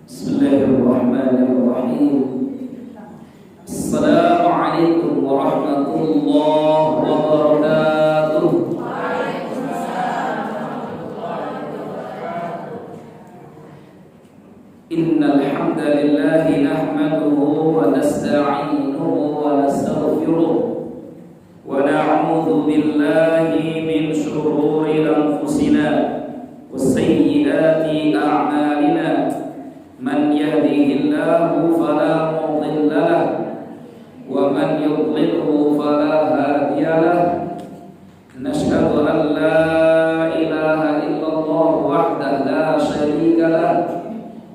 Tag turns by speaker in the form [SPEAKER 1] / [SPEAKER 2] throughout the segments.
[SPEAKER 1] Bismillahirrahmanirrahim. Assalamualaikum warahmatullahi wabarakatuh. Innal hamdalillah nahmaduhu wa nasta'inuhu wa nastaghfiruh wa na'udzu billahi min shururi anfusina wa sayyiati a'malina. Man yahdihillahu fala mudilla lahu wa man yudlilhu fala hadiya lahu. Nashhadu an la ilaha illallah wahdahu la syarika lahu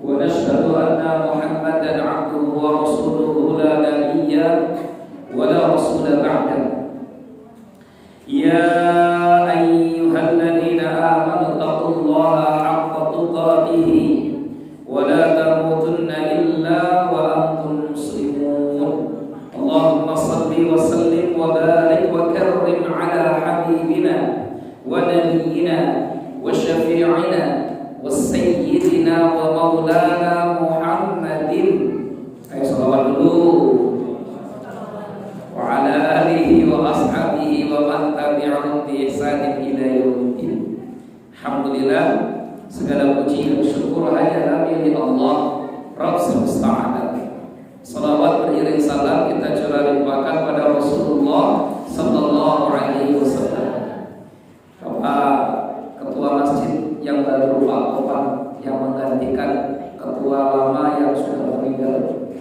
[SPEAKER 1] wa nashhadu anna Muhammadan 'abduhu wa rasuluhu la nabiyya wa la rasula ba'dahu. Ya ayyuhalladzina amanu taqullaha haqqa tuqatih wa la tamutunna illa wa antum muslimun. Allahumma salli wa sallim wa barik wa karrim ala habibina wa nabiyyina wa syafi'ina wa sayyidina wa maulana Muhammadin. Ayo salawat dulu. Wa ala alihi wa ashabihi wa man tabi'ahum bi ihsanin ila yaumiddin. Alhamdulillah, segala puji dan syukur hanya milik Allah Rabb semesta alam. Salawat beriring salam kita curah limpahkan pada Rasulullah sallallahu alaihi wasallam. Bapak ketua masjid yang baru, Pak Kopang, yang menggantikan ketua lama yang sudah meninggal.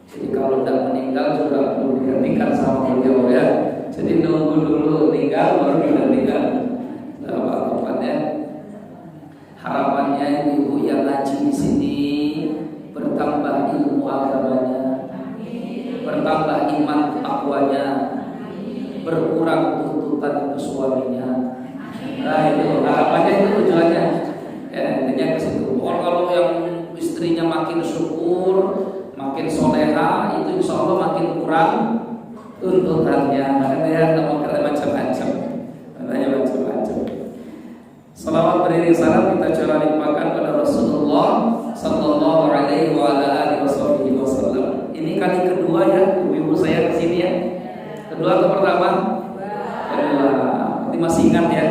[SPEAKER 1] Jadi kalau tidak meninggal sudah perlu digantikan sama beliau ya. Jadi nunggu dulu meninggal baru digantikan. Pak Kopang ya. Harapannya ibu yang ngaji di sini bertambah ilmu agamanya, bertambah iman takwanya, berkurang tuntutan ke suaminya. Nah itu harapannya, itu tujuannya. Ya, intinya ke situ. Kalau yang istrinya makin syukur, makin soleha, itu insya Allah makin kurang tuntutannya. Makanya nggak mau kata macam-macam, katanya macam-macam. Salawat beriring salam kita curah limpahkan pada Rasulullah sallallahu alaihi wa ala alihi wasallam. Ini kali kedua ya ibu saya kesini ya. Kedua atau pertama? Kedua. Nanti masih ingat ya.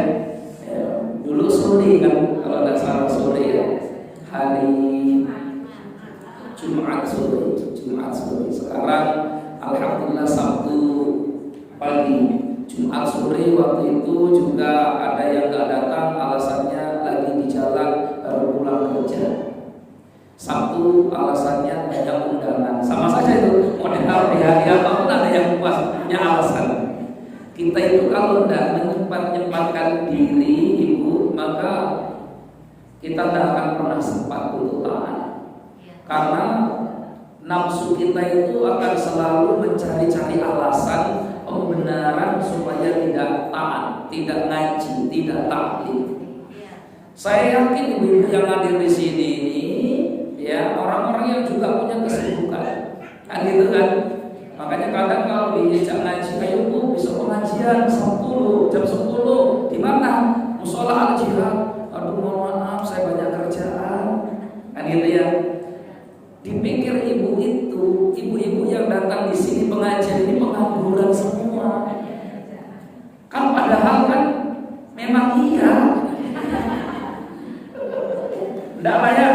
[SPEAKER 1] Dulu sore kan, kalau tidak salah sore ya. Hari Jumat sore. Sekarang alhamdulillah Sabtu pagi. Jumat sore waktu itu juga ada yang gak datang, alasannya lagi di jalan baru pulang kerja. Sabtu alasannya banyak undangan. Sama saja itu, mau ditaruh di hari apapun ada yang punya alasan. Kita itu kalau tidak menyempatkan diri ibu, maka kita tidak akan pernah sempat untuk taat. Karena nafsu kita itu akan selalu mencari-cari alasan pembenaran supaya tidak taat, tidak ngaji, tidak taklim. Saya yakin ibu-ibu yang hadir di sini ini, ya orang-orang yang juga punya kesibukan, kan gitu kan. Makanya kadang kalau diajak ngaji, ayo bu, besok pengajian jam 10 di mana? Musola Al-Jihad. Aduh mohon maaf, saya banyak kerjaan, kan gitu ya. Dipikir ibu-ibu yang datang di sini pengajian ini pengangguran semua. Kan padahal kan memang iya. Enggak lah ya.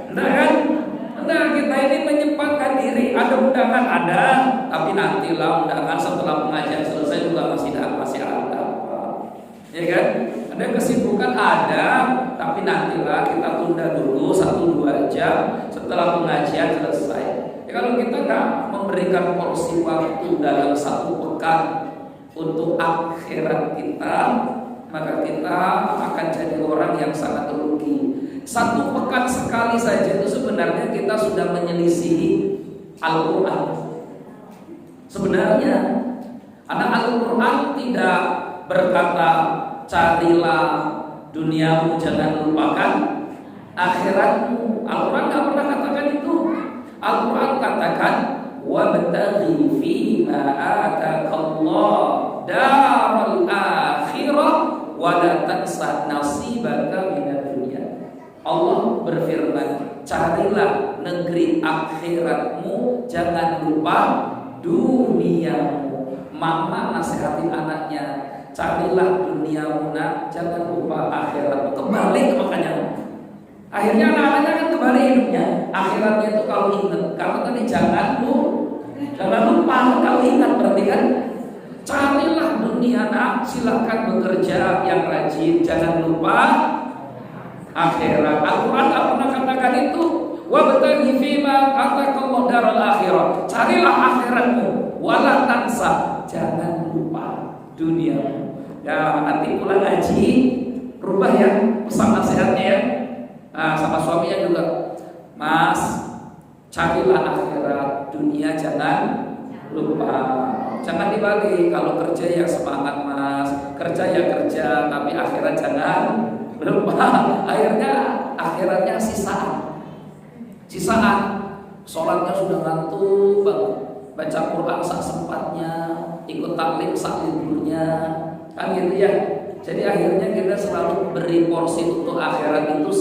[SPEAKER 1] Enggak kan? Enggak, kita ini menyempatkan diri. Ada undangan ada, tapi nantilah undangan setelah pengajian selesai juga masih ada. Ya kan? Ada kesibukan ada, tapi nantilah kita tunda dulu 1-2 jam setelah pengajian selesai. Ya, kalau kita nggak memberikan porsi waktu dalam 1 pekan untuk akhirat kita, maka kita akan jadi orang yang sangat rugi. 1 pekan sekali saja itu sebenarnya kita sudah menyelisihi Al-Quran. Sebenarnya, karena Al-Quran tidak berkata carilah duniamu, jangan lupakan akhiratmu. Al-Quran tidak pernah katakan itu. Al-Quran katakan wabtaghi fima ataakallah daral akhirah wa la tansa nasibaka minad dunya. Allah berfirman, carilah negeri akhiratmu, jangan lupa duniamu. Mama nasihatin anaknya, carilah duniamu nak, jangan lupa akhiratmu. Kebalik makanya. Akhirnya anak-anaknya kan kembali hidupnya. Akhiratnya itu kalau ingat, kalau tadi jangan lupa, kalau ingat berarti kan. Carilah dunia nak, silakan bekerja yang rajin, jangan lupa akhirat. Al-Quran tak pernah katakan itu. Wabtaghi fima atakallahu daral akhirah. Carilah akhiratmu, wala tansa, jangan lupa duniamu. Ya nanti pulang ngaji, rubah ya pesan nasihatnya ya. Nah, sama suaminya juga, Mas, carilah akhirat, dunia jangan lupa. Jangan dibagi, kalau kerja ya semangat Mas, kerja ya kerja, tapi akhirat jangan lupa. Akhirnya akhiratnya sisaan. Sholatnya sudah ngantuk banget, baca Quran sak sempatnya, ikut taklim sak liburnya, kan gitu ya. Jadi akhirnya kita selalu beri porsi untuk akhirat itu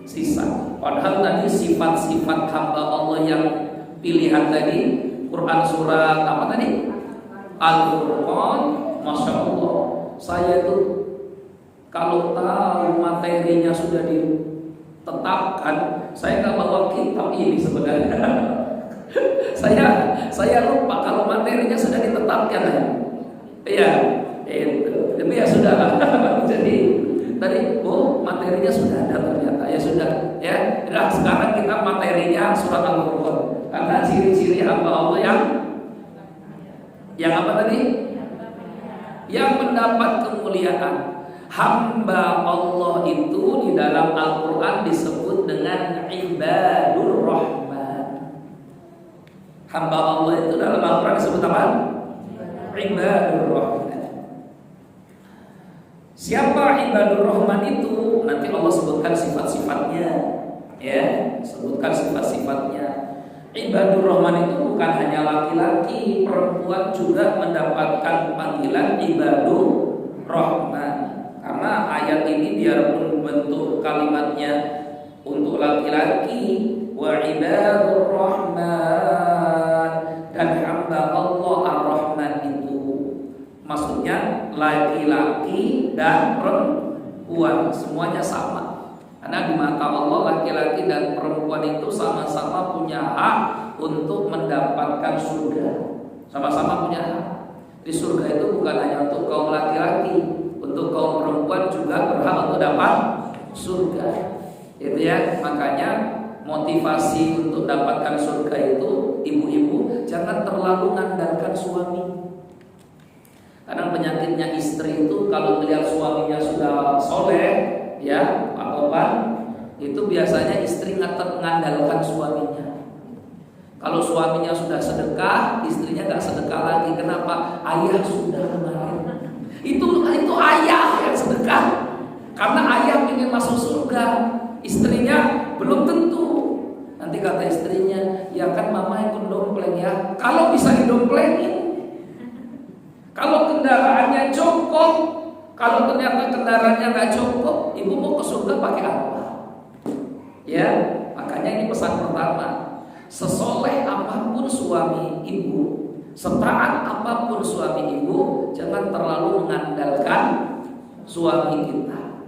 [SPEAKER 1] sisa. Padahal tadi sifat-sifat hamba Allah yang pilihan tadi, Quran surat apa tadi? Al-Furqan, Masya Allah. Saya itu kalau tahu materinya sudah ditetapkan, saya nggak bawa kitab ini sebenarnya. saya lupa kalau materinya sudah ditetapkan. Iya, itu. Tapi ya sudah. Jadi tadi materinya sudah ada ternyata. Ya sudah, ya. Nah, sekarang kita materinya surat Al-Furqan. Karena ciri-ciri hamba Allah yang apa tadi? Yang mendapat kemuliaan. Hamba Allah itu di dalam Al-Quran disebut dengan ibadur rahman. Hamba Allah itu dalam Al-Quran disebut apa? Ibadur rahman. Siapa ibadur rahman itu? Nanti Allah sebutkan sifat-sifatnya. Ya, sebutkan sifat-sifatnya. Ibadur rahman itu bukan hanya laki-laki, perempuan juga mendapatkan panggilan ibadur rahman. Karena ayat ini biarpun bentuk kalimatnya untuk laki-laki, wa ibadur rahman, dan hamba Allah ar-Rahman itu maksudnya laki-laki dan perempuan semuanya sama. Karena di mata Allah laki-laki dan perempuan itu sama-sama punya hak untuk mendapatkan surga. Sama-sama punya hak. Di surga itu bukan hanya untuk kaum laki-laki, untuk kaum perempuan juga berhak untuk dapat surga. Itu ya, makanya motivasi untuk dapatkan surga itu ibu-ibu jangan terlalu mengandalkan suami. Kadang penyakitnya istri itu kalau melihat suaminya sudah soleh, ya Pak Oban, itu biasanya istri mengandalkan suaminya. Kalau suaminya sudah sedekah, istrinya nggak sedekah lagi. Kenapa? Ayah sudah kemarin. Itu ayah yang sedekah. Karena ayah ingin masuk surga, istrinya belum tentu. Nanti kata istrinya, ya kan mama yang dompleng ya. Kalau bisa didomplengin. Kalau kendaraannya cukup, kalau ternyata kendaraannya nggak cukup, ibu mau ke surga pakai apa? Ya, makanya ini pesan pertama. Sesoleh apapun suami ibu, setaat apapun suami ibu, jangan terlalu mengandalkan suami kita.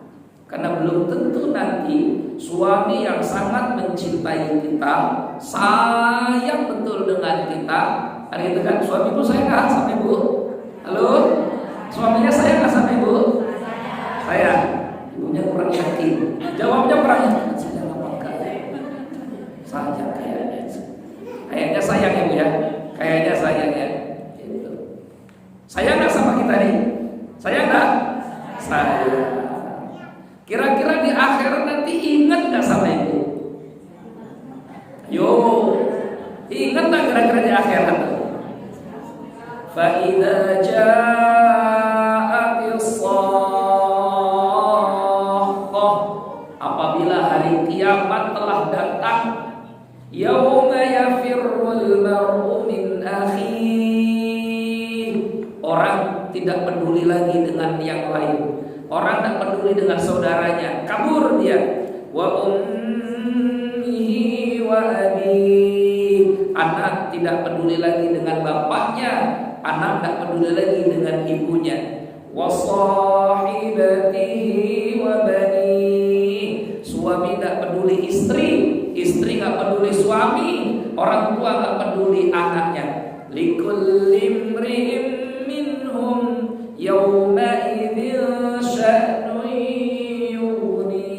[SPEAKER 1] Karena belum tentu nanti suami yang sangat mencintai kita, sayang betul dengan kita, hari itu kan suami ibu saya nggak sama ibu. Halo, suaminya saya nggak sama ibu? Saya. Ibunya kurang yakin. Jawabnya kurang yakin. Saya apakah? Saya kayaknya sayang ibu ya. Kayaknya sayang ya. Saya nggak sama kita nih. Saya nggak. Saya. Kira-kira di akhirat nanti ingat nggak sama ibu? Yo, ingat nggak kira-kira di akhirat? فَإِذَا جَاءَتِ الصَّاخَّةُ, apabila hari kiamat telah datang, yauma yafirrul mar'u min akhihi, orang tidak peduli lagi dengan yang lain, orang tidak peduli dengan saudaranya, kabur dia. Wa ummihi wa abi. Anak tidak peduli lagi dengan bapaknya, anak tidak peduli lagi dengan ibunya. Wa sahibatihi wa bani. Suami tidak peduli istri, istri tidak peduli suami, orang tua tidak peduli anaknya. Likulli imri'in minhum yawma idzin sya'nun yughni.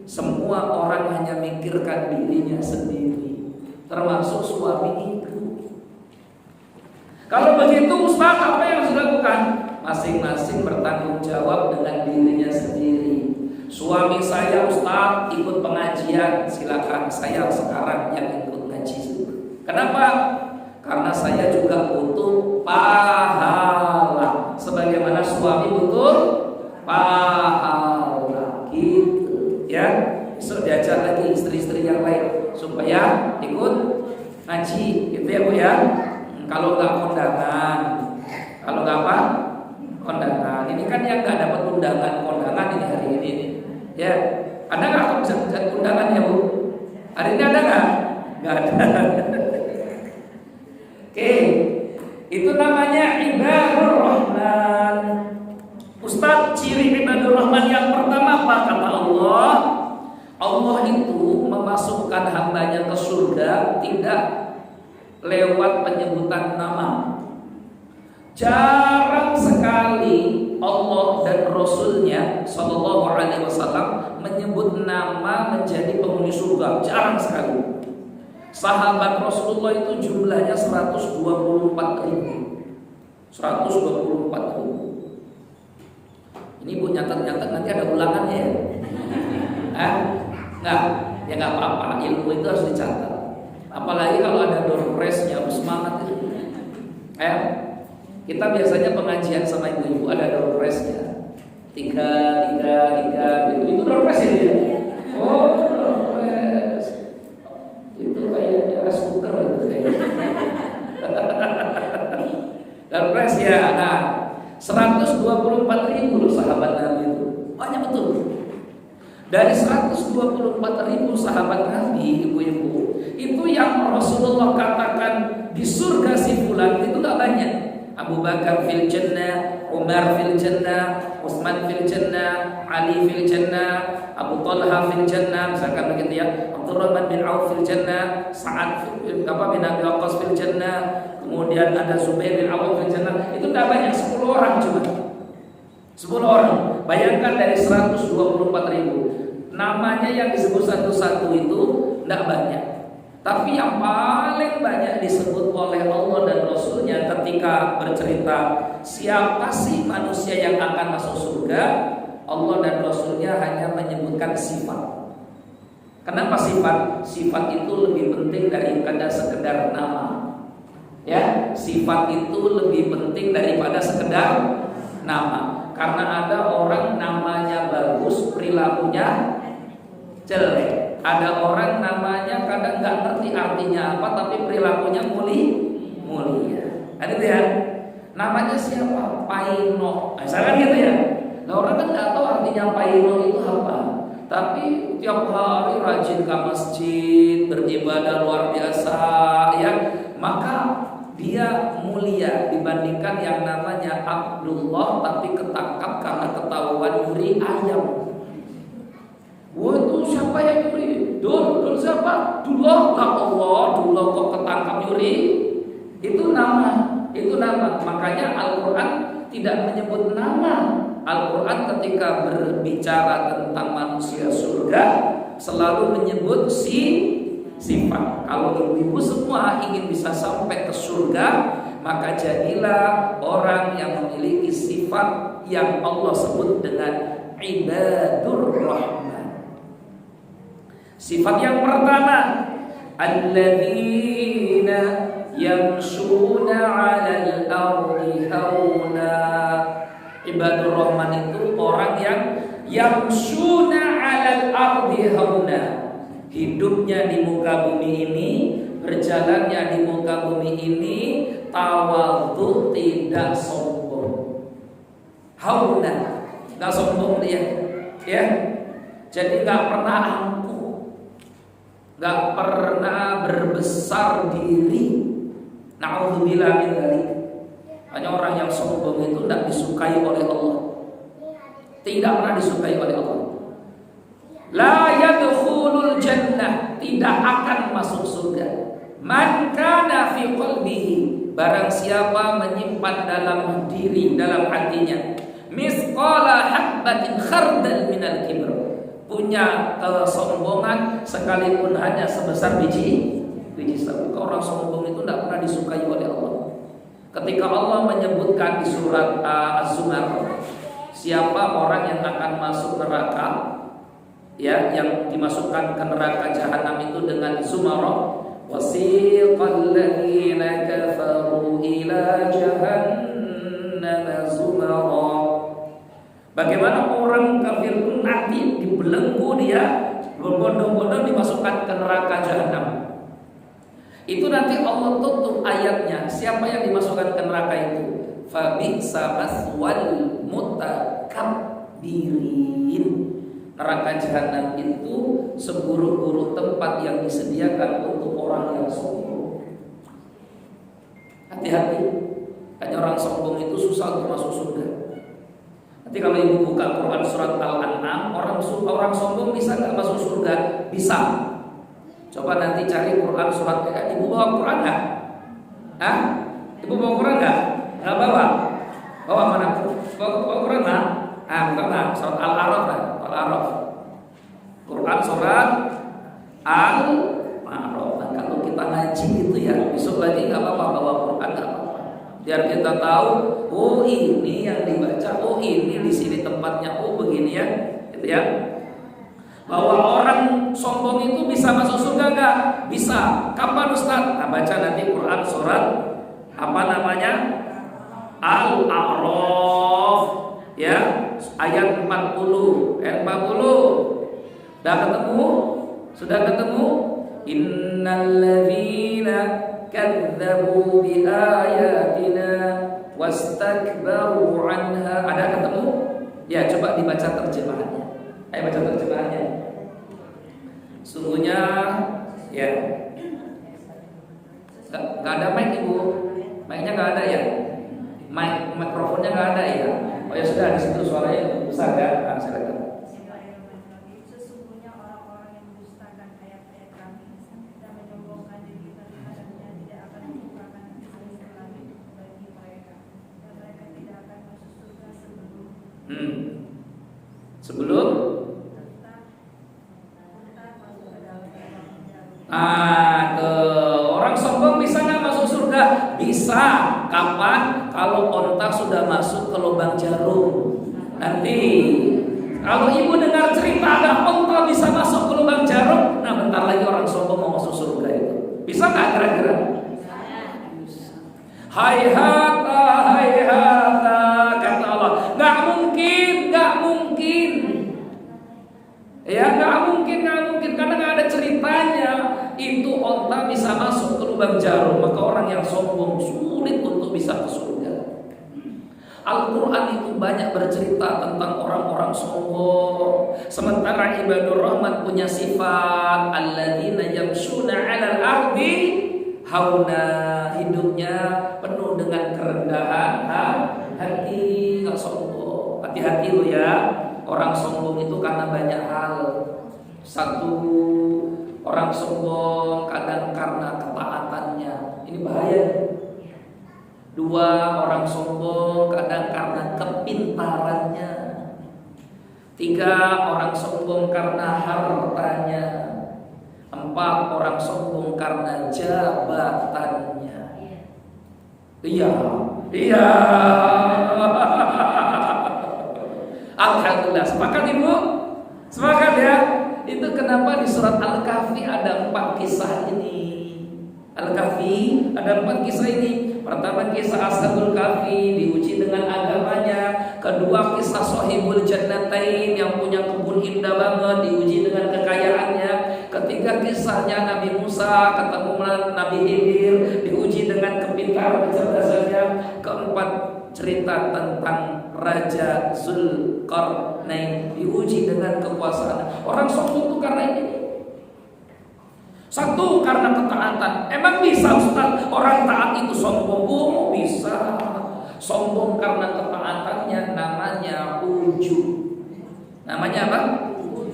[SPEAKER 1] Semua orang hanya mikirkan dirinya sendiri, termasuk suami itu. Kalau begitu Ustaz, apa yang harus dilakukan? Masing-masing bertanggung jawab dengan dirinya sendiri. Suami saya Ustaz ikut pengajian, silakan, saya sekarang yang ikut ngaji. Kenapa? Karena saya juga butuh pahala, sebagaimana suami butuh pahala, gitu ya. Besok diajak lagi istri-istri yang lain supaya ikut ngaji, gitu ya Bu ya. Kalau nggak kondangan, kalau nggak apa? Kondangan. Ini kan yang nggak dapat kondangan ini hari ini, ya. Ada nggak undangan ya Bu? Hari ini ada nggak? Nggak ada. Oke, itu namanya ibadur rahman. Ustaz, ciri ibadur rahman yang pertama apa? Kata Allah, Allah itu memasukkan hambanya ke surga tidak lewat penyebutan nama. Jarang sekali Allah dan Rasulnya Sallallahu Alaihi Wasallam menyebut nama menjadi penghuni surga. Jarang sekali. Sahabat Rasulullah itu jumlahnya 124.000. 124.000. Ini Bu nyatet-nyatet, nanti ada ulangannya ya. Enggak, ya nggak apa-apa. Ilmu itu harus dicatat. Apalagi kalau ada door prize-nya, harus semangat itu. Kita biasanya pengajian sama ibu-ibu ada door prize-nya. 3 gitu. Itu door prize ya? Oh, door prize. Itu kayak rice cooker gitu kayaknya. Door prize ya. Nah, 124.000 loh sahabat Nabi itu. Banyak betul. Dari 124.000 sahabat Nabi, ibu-ibu, itu yang Rasulullah katakan di surga si fulan itu enggak banyak. Abu Bakar fil jannah, Umar fil jannah, Utsman fil jannah, Ali fil jannah, Abu Talha fil jannah, misalkan begitu ya. Abdurrahman bin Auf fil jannah, Sa'ad bin Abi Waqqas fil jannah, kemudian ada Zubair bin Awam fil jannah. Itu enggak banyak, 10 orang cuma. 10 orang. Bayangkan dari 124.000. Namanya yang disebut satu-satu itu tidak banyak. Tapi yang paling banyak disebut oleh Allah dan Rasulnya ketika bercerita siapa sih manusia yang akan masuk surga, Allah dan Rasulnya hanya menyebutkan sifat. Kenapa sifat? Sifat itu lebih penting daripada sekedar nama. Ya, sifat itu lebih penting daripada sekedar nama. Karena ada orang namanya bagus, perilakunya jelek. Ada orang namanya kadang nggak ngerti artinya apa, tapi perilakunya mulia. Ada itu ya. Namanya siapa? Paino. Misalkan gitu ya. Nah orang kan nggak tahu artinya Paino itu apa. Tapi tiap hari rajin ke masjid, beribadah luar biasa, ya. Maka dia mulia dibandingkan yang namanya Abdullah tapi ketangkap karena ketahuan nyuri ayam. Wah itu siapa yang nyuri? Dul siapa? Dullah Allah, Dullah kok ketangkap nyuri? Itu nama. Makanya Al-Quran tidak menyebut nama. Al-Quran ketika berbicara tentang manusia surga selalu menyebut sifat. Kalau ibu-ibu semua ingin bisa sampai ke surga, maka jadilah orang yang memiliki sifat yang Allah sebut dengan ibadur rahman. Sifat yang pertama, alladzina yamshuna 'alal ardi hauna. Ibadur rahman itu orang yang yamshuna 'alal ardi hauna. Hidupnya di muka bumi ini, berjalannya di muka bumi ini tawadhu, tidak sombong. Hauna, enggak sombong dia, ya. Jadi enggak pernah angkuh. nggak pernah berbesar diri. Na'udzubillah min dzalik. Hanya orang yang sombong itu tidak disukai oleh Allah. Tidak pernah disukai oleh Allah. La yadkhulul jannah, tidak akan masuk surga. Man kana fi qalbihi, barang siapa menyimpan dalam diri, dalam hatinya, misqala habbatin khardal minal kibr, punya kesombongan sekalipun hanya sebesar biji sawi. Orang sombong itu tidak pernah disukai oleh Allah. Ketika Allah menyebutkan di surat Az-Zumar, siapa orang yang akan masuk neraka, ya, yang dimasukkan ke neraka jahanam itu dengan zumarah, wasiqal ladzina kafaru ila jahannam zumarah. Bagaimana orang kafir itu nanti dibelenggu, dia berbondong-bondong dimasukkan ke neraka jahanam. Itu nanti Allah tutup ayatnya. Siapa yang dimasukkan ke neraka itu? Fabi'sa maswal mutakabbirin. Neraka jahanam itu seburuk-buruk tempat yang disediakan untuk orang yang sombong. Hati-hati. Hanya orang sombong itu susah untuk masuk surga. Nanti kalau ibu buka Quran surat Al-An'am, orang sombong bisa nggak masuk surga? Bisa. Coba nanti cari Quran surat ibu bawa Quran nggak? Hah? Ibu bawa Quran nggak? Nggak bawa? Bawa mana? Bawa Quran nggak? Bukan lah. Surat Al-A'raf lah. Al-A'raf. Quran surat Al-A'raf. Nah, kalau kita ngaji gitu ya, besok lagi nggak apa-apa bawa Quran, nggak apa-apa. Biar kita tahu, oh ini yang dibaca, oh ini di sini tempatnya, oh begini ya, gitu ya. Bahwa orang sombong itu bisa masuk surga nggak? Bisa. Kapan Ustaz? Nah, baca nanti Quran surat apa namanya? Al-A'raf, ya, ayat 40. Ayat 40. Sudah ketemu? Sudah ketemu? Innalladzina kadzdzabu biayatina wastakbaru anha. Ada ketemu? Ya, coba dibaca terjemahannya. Ayo baca terjemahannya. Sungguhnya ya, nggak ada mic ibu, mic-nya nggak ada ya, mikrofonnya nggak ada ya. Oh ya sudah, di situ suaranya besar ya. Silakan.
[SPEAKER 2] Sesungguhnya orang-orang yang mendustakan ayat-ayat kami dan menyombongkan diri terhadapnya tidak akan merupakan sesuatu lagi bagi mereka, dan mereka tidak akan masuk surga
[SPEAKER 1] sebelum orang sombong bisa nggak masuk surga? Bisa. Kapan? Kalau onta sudah masuk ke lubang jarum. Nanti kalau ibu dengar cerita ada onta bisa masuk ke lubang jarum, nah bentar lagi orang sombong mau masuk surga itu. Bisa nggak kira-kira? Hayhata, hayhata, kata Allah. Nggak mungkin. Ya nggak mungkin karena nggak ada ceritanya itu onta bisa masuk ke lubang jarum. Maka orang yang sombong sulit untuk bisa ke surga. Al-Quran itu banyak bercerita tentang orang-orang sombong. Sementara ibadur rahman punya sifat alladzina yamshuna 'alal ardi hauna, hidupnya penuh dengan kerendahan hati, nggak sombong. Hati-hati lo ya. Orang sombong itu karena banyak hal. Satu, orang sombong kadang karena ketaatannya. Ini bahaya. Dua, orang sombong kadang karena kepintarannya. Tiga, orang sombong karena hartanya. Empat, orang sombong karena jabatannya. Iya. Alhamdulillah, sepakat ibu? Sepakat ya? Itu kenapa di surat Al-Kahfi ada 4 kisah ini. Al-Kahfi ada 4 kisah ini. Pertama kisah Ashabul Kahfi diuji dengan agamanya. Kedua kisah Shahibul Jannatain yang punya kebun indah banget diuji dengan kekayaannya. Ketiga kisahnya Nabi Musa ketemu Nabi Khidir diuji dengan kepintaran kecerdasannya. Keempat cerita tentang Raja Zulkarnain diuji dengan kekuasaan. Orang sombong itu karena ini. Satu, karena ketaatan. Emang bisa Ustaz orang taat itu sombong? Oh, bisa. Sombong karena ketaatannya, namanya ujub. Namanya apa?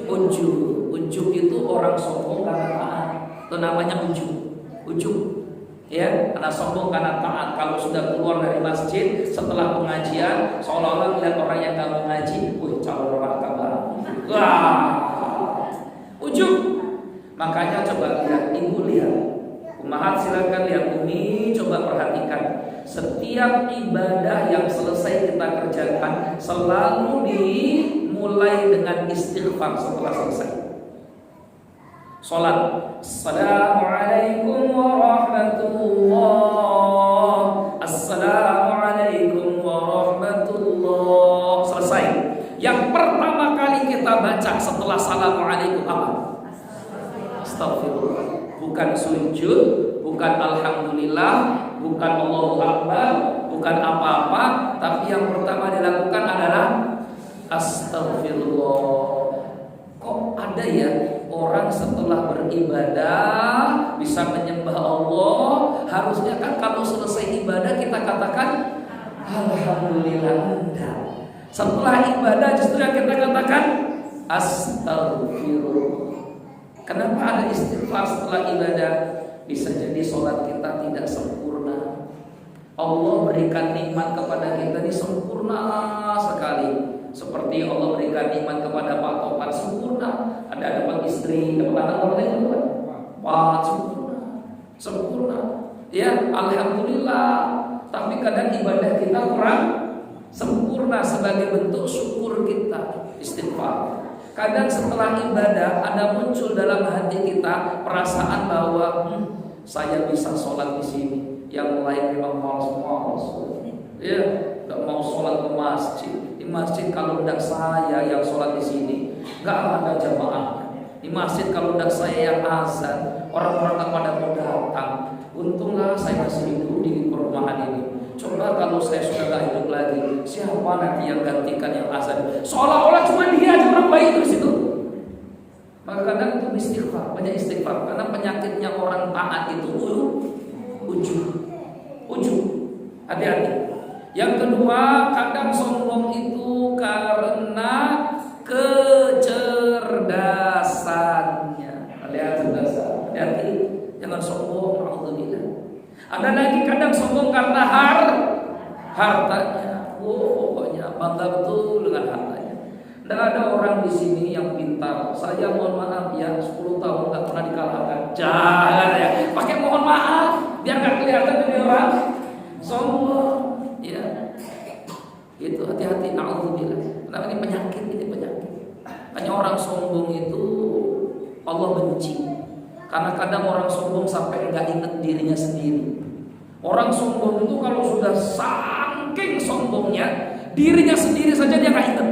[SPEAKER 1] Ujub. Ujub itu orang sombong karena taat. Itu namanya ujub. Ujub. Ya, karena sombong karena taat. Kalau sudah keluar dari masjid setelah pengajian, seolah-olah melihat orang yang gak mengaji, wih, calon orang kabar. Wah, ujub. Makanya coba lihat, ibu lihat, Ummahat silakan lihat, Umi coba perhatikan. Setiap ibadah yang selesai kita kerjakan selalu dimulai dengan istighfar setelah selesai. Salat, Assalamualaikum warahmatullah, Assalamualaikum warahmatullah. Selesai. Yang pertama kali kita baca setelah Assalamualaikum apa? Astagfirullah. Bukan sujud, bukan alhamdulillah, bukan Allahu Akbar, bukan apa-apa, tapi yang pertama dilakukan adalah astagfirullah. Kok ada ya orang setelah beribadah bisa menyembah Allah, harusnya kan kalau selesai ibadah kita katakan alhamdulillah. Setelah ibadah justru kita katakan astagfirullah. Kenapa ada istighfar setelah ibadah? Bisa jadi sholat kita tidak sempurna. Allah berikan nikmat kepada kita ini sempurna sekali. Seperti Allah berikan nikmat kepada Pak Topan sempurna. Ada dapat istri, dapat anak orang lain bukan? Wah, sempurna. Ya, alhamdulillah. Tapi kadang ibadah kita kurang sempurna. Sebagai bentuk syukur kita, istighfar. Kadang setelah ibadah ada muncul dalam hati kita perasaan bahwa saya bisa sholat di sini. Yang lain memang malas-malas. Ya, nggak mau sholat ke masjid. Di masjid kalau tidak saya yang sholat di sini, nggak ada jamaah. Di masjid kalau tidak saya yang azan, orang-orang tak pada mau datang. Untunglah saya masih hidup di perumahan ini. Coba kalau saya sudah gak hidup lagi, siapa nanti yang gantikan yang azan? Seolah-olah cuma dia aja orang baik di situ. Maka kadang itu istighfar, banyak istighfar. Karena penyakitnya orang taat itu ujub. Hati-hati. Yang kedua, kadang sombong itu karena kecerdasannya. Hati-hati, jangan sombong. Alhamdulillah. Ada lagi kadang sombong karena hartanya. Pokoknya bangga betul dengan hartanya. Tidak ada orang di sini yang pintar. Saya mohon maaf ya, 10 tahun nggak pernah dikalahkan. Jangan ya, pakai mohon maaf biar nggak kelihatan dari orang sombong. Ya, itu hati-hati. Alhamdulillah. Karena ini penyakit. Hanya orang sombong itu Allah benci. Karena kadang orang sombong sampai nggak ingat dirinya sendiri. Orang sombong itu kalau sudah saking sombongnya, dirinya sendiri saja dia nggak ingat.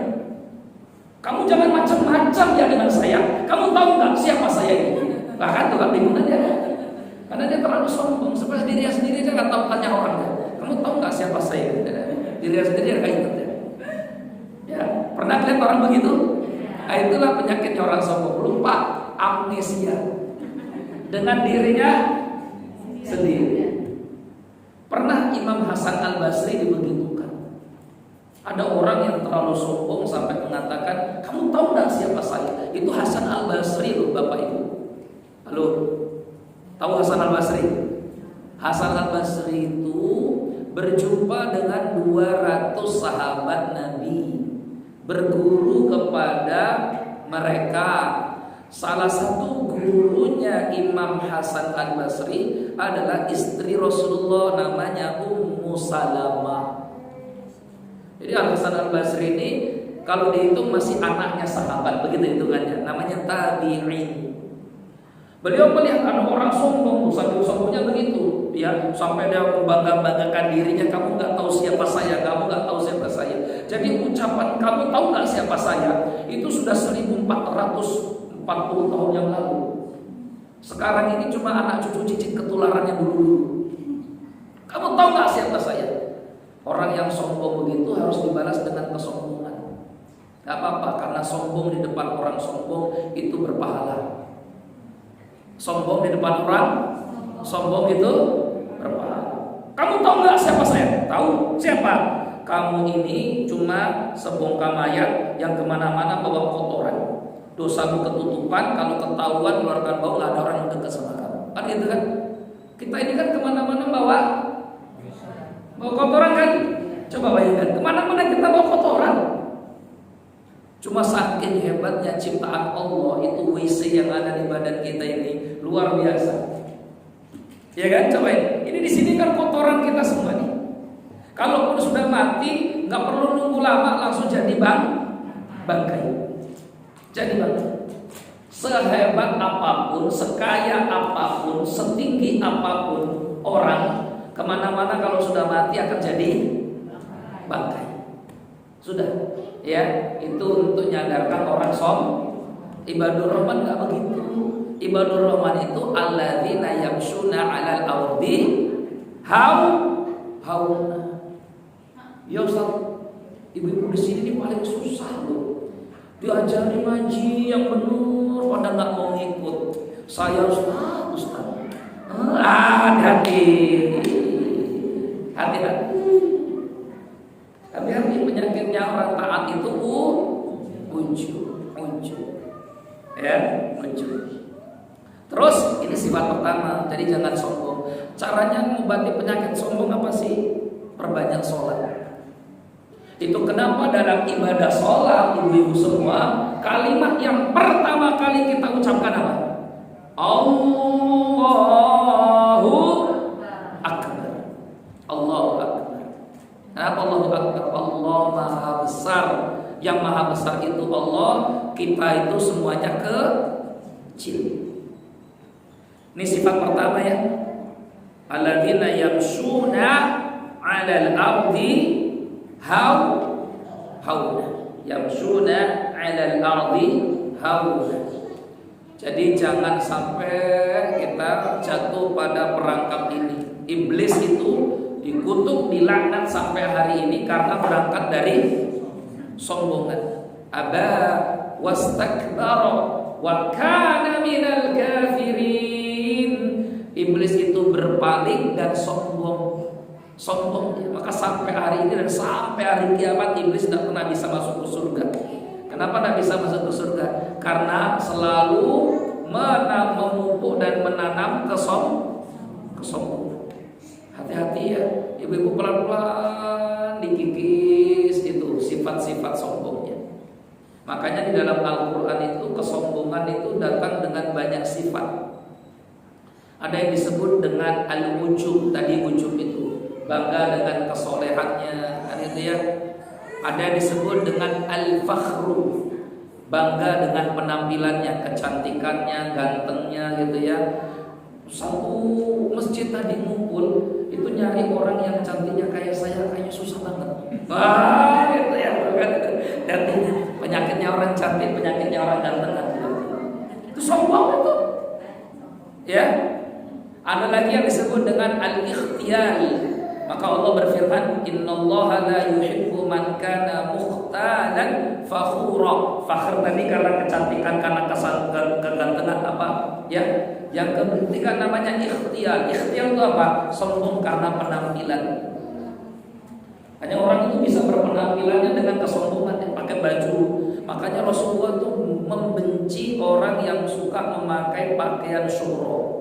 [SPEAKER 1] Kamu jangan macam-macam ya dengan saya. Kamu tahu nggak siapa saya ini? Bahkan tuh kan bingung aja. Karena dia terlalu sombong. Sebenarnya dirinya sendiri dia nggak tahu, tanya orangnya. Kamu tahu nggak siapa saya? Dirinya sendiri dia nggak ingat ya. Ya, pernah lihat orang begitu? Nah, itulah penyakitnya orang sombong. Lupa, amnesia dengan dirinya sendiri. Pernah Imam Hasan Al-Basri dibegitukan. Ada orang yang terlalu sombong sampai mengatakan, kamu tahu gak siapa saya? Itu Hasan Al-Basri loh Bapak Ibu. Halo, tahu Hasan Al-Basri? Hasan Al-Basri itu berjumpa dengan 200 sahabat Nabi, berguru kepada mereka. Salah satu gurunya Imam Hasan Al-Basri adalah istri Rasulullah, namanya Ummu Salamah. Jadi Hasan Al-Basri ini kalau dihitung masih anaknya sahabat, begitu hitungannya, namanya tabi'in. Beliau melihat ada orang sombong, sambil sombongnya begitu, ya, sampai dia membangga-banggakan dirinya, kamu nggak tahu siapa saya, kamu nggak tahu siapa saya. Jadi ucapan kamu tahu nggak siapa saya itu sudah 1440 tahun yang lalu. Sekarang ini cuma anak cucu cicit ketularannya dulu. Kamu tahu nggak siapa saya? Orang yang sombong begitu harus dibalas dengan kesombongan. Gak apa-apa, karena sombong di depan orang sombong itu berpahala. Sombong di depan orang, sombong itu berpahala. Kamu tahu nggak siapa saya? Tahu. Siapa? Kamu ini cuma sebongkah mayat yang kemana-mana bawa kotoran. Dosamu ketutupan, kalau ketahuan keluarkan bau, nggak ada orang yang dekat sama kamu. Kan gitu kan? Kita ini kan kemana-mana bawa kotoran kan? Coba bayangkan, kemana-mana kita bawa kotoran. Cuma saking hebatnya ciptaan Allah, itu WC yang ada di badan kita ini luar biasa. Ya kan? Coba ini di sini kan kotoran kita semua nih. Kalaupun sudah mati, nggak perlu nunggu lama, langsung jadi bangkai. Jadi bangkai. Sehebat apapun, sekaya apapun, setinggi apapun orang, kemana-mana kalau sudah mati akan jadi bangkai. Sudah, ya itu untuk nyadarkan orang Ibadur Rahman nggak begitu. Ibadur Rahman itu alladzina yamshuna 'alal ardi hauna. Ya Ustaz, ibu-ibu di sini ini paling susah loh. Diajari ngaji yang benar, pada nggak mau ngikut. Saya Ustaz. Hati-hati. Hati-hati, penyakitnya orang taat itu muncul. Ya, muncul. Terus ini sifat pertama, jadi jangan sombong. Caranya mengobati penyakit sombong apa sih? Perbanyak sholat. Itu kenapa dalam ibadah sholat, ibu-ibu semua, kalimat yang pertama kali kita ucapkan apa? Allahu Akbar. Allahu Akbar. Kenapa Allahu Akbar? Allah Maha Besar. Yang Maha Besar itu Allah, kita itu semuanya kecil. Ini sifat pertama ya. Alladzina yamshuna 'alal ardi hauna. Yamshuna 'alal ardi hauna. Jadi jangan sampai kita jatuh pada perangkap ini. Iblis itu dikutuk, dilaknat sampai hari ini karena berangkat dari sombongan. Aba wastakbara wa kana minal kafirin. Iblis itu berpaling dan sombong. Maka sampai hari ini dan sampai hari kiamat iblis tidak pernah bisa masuk ke surga. Kenapa tidak bisa masuk ke surga? Karena selalu memupuk dan menanam kesombongan. Hati-hati ya, ibu-ibu pelan-pelan dikikis itu sifat-sifat sombongnya. Makanya di dalam Al-Quran itu kesombongan itu datang dengan banyak sifat. Ada yang disebut dengan al-ujub, tadi ujub itu bangga dengan kesolehannya, kan itu ya. Ada yang disebut dengan al-fakhru, bangga dengan penampilannya, kecantikannya, gantengnya gitu ya. Satu masjid tadi ngumpul, itu nyari orang yang cantiknya kayak saya kayaknya susah banget. Wah, itu ya, dan penyakitnya orang cantik, penyakitnya orang ganteng. Itu sombong itu. Ya. Ada lagi yang disebut dengan al-ikhtiyal. Maka Allah berfirman, innallaha la yuhibbu man kana mukhtalan fakhura. Fakhr tadi karena kecantikan, karena kegantengan apa? Ya. Yang ketiga namanya ikhtiyal. Ikhtiyal itu apa? Sombong karena penampilan. Hanya orang itu bisa berpenampilannya dengan kesombongan yang pakai baju. Makanya Rasulullah itu membenci orang yang suka memakai pakaian syuhra.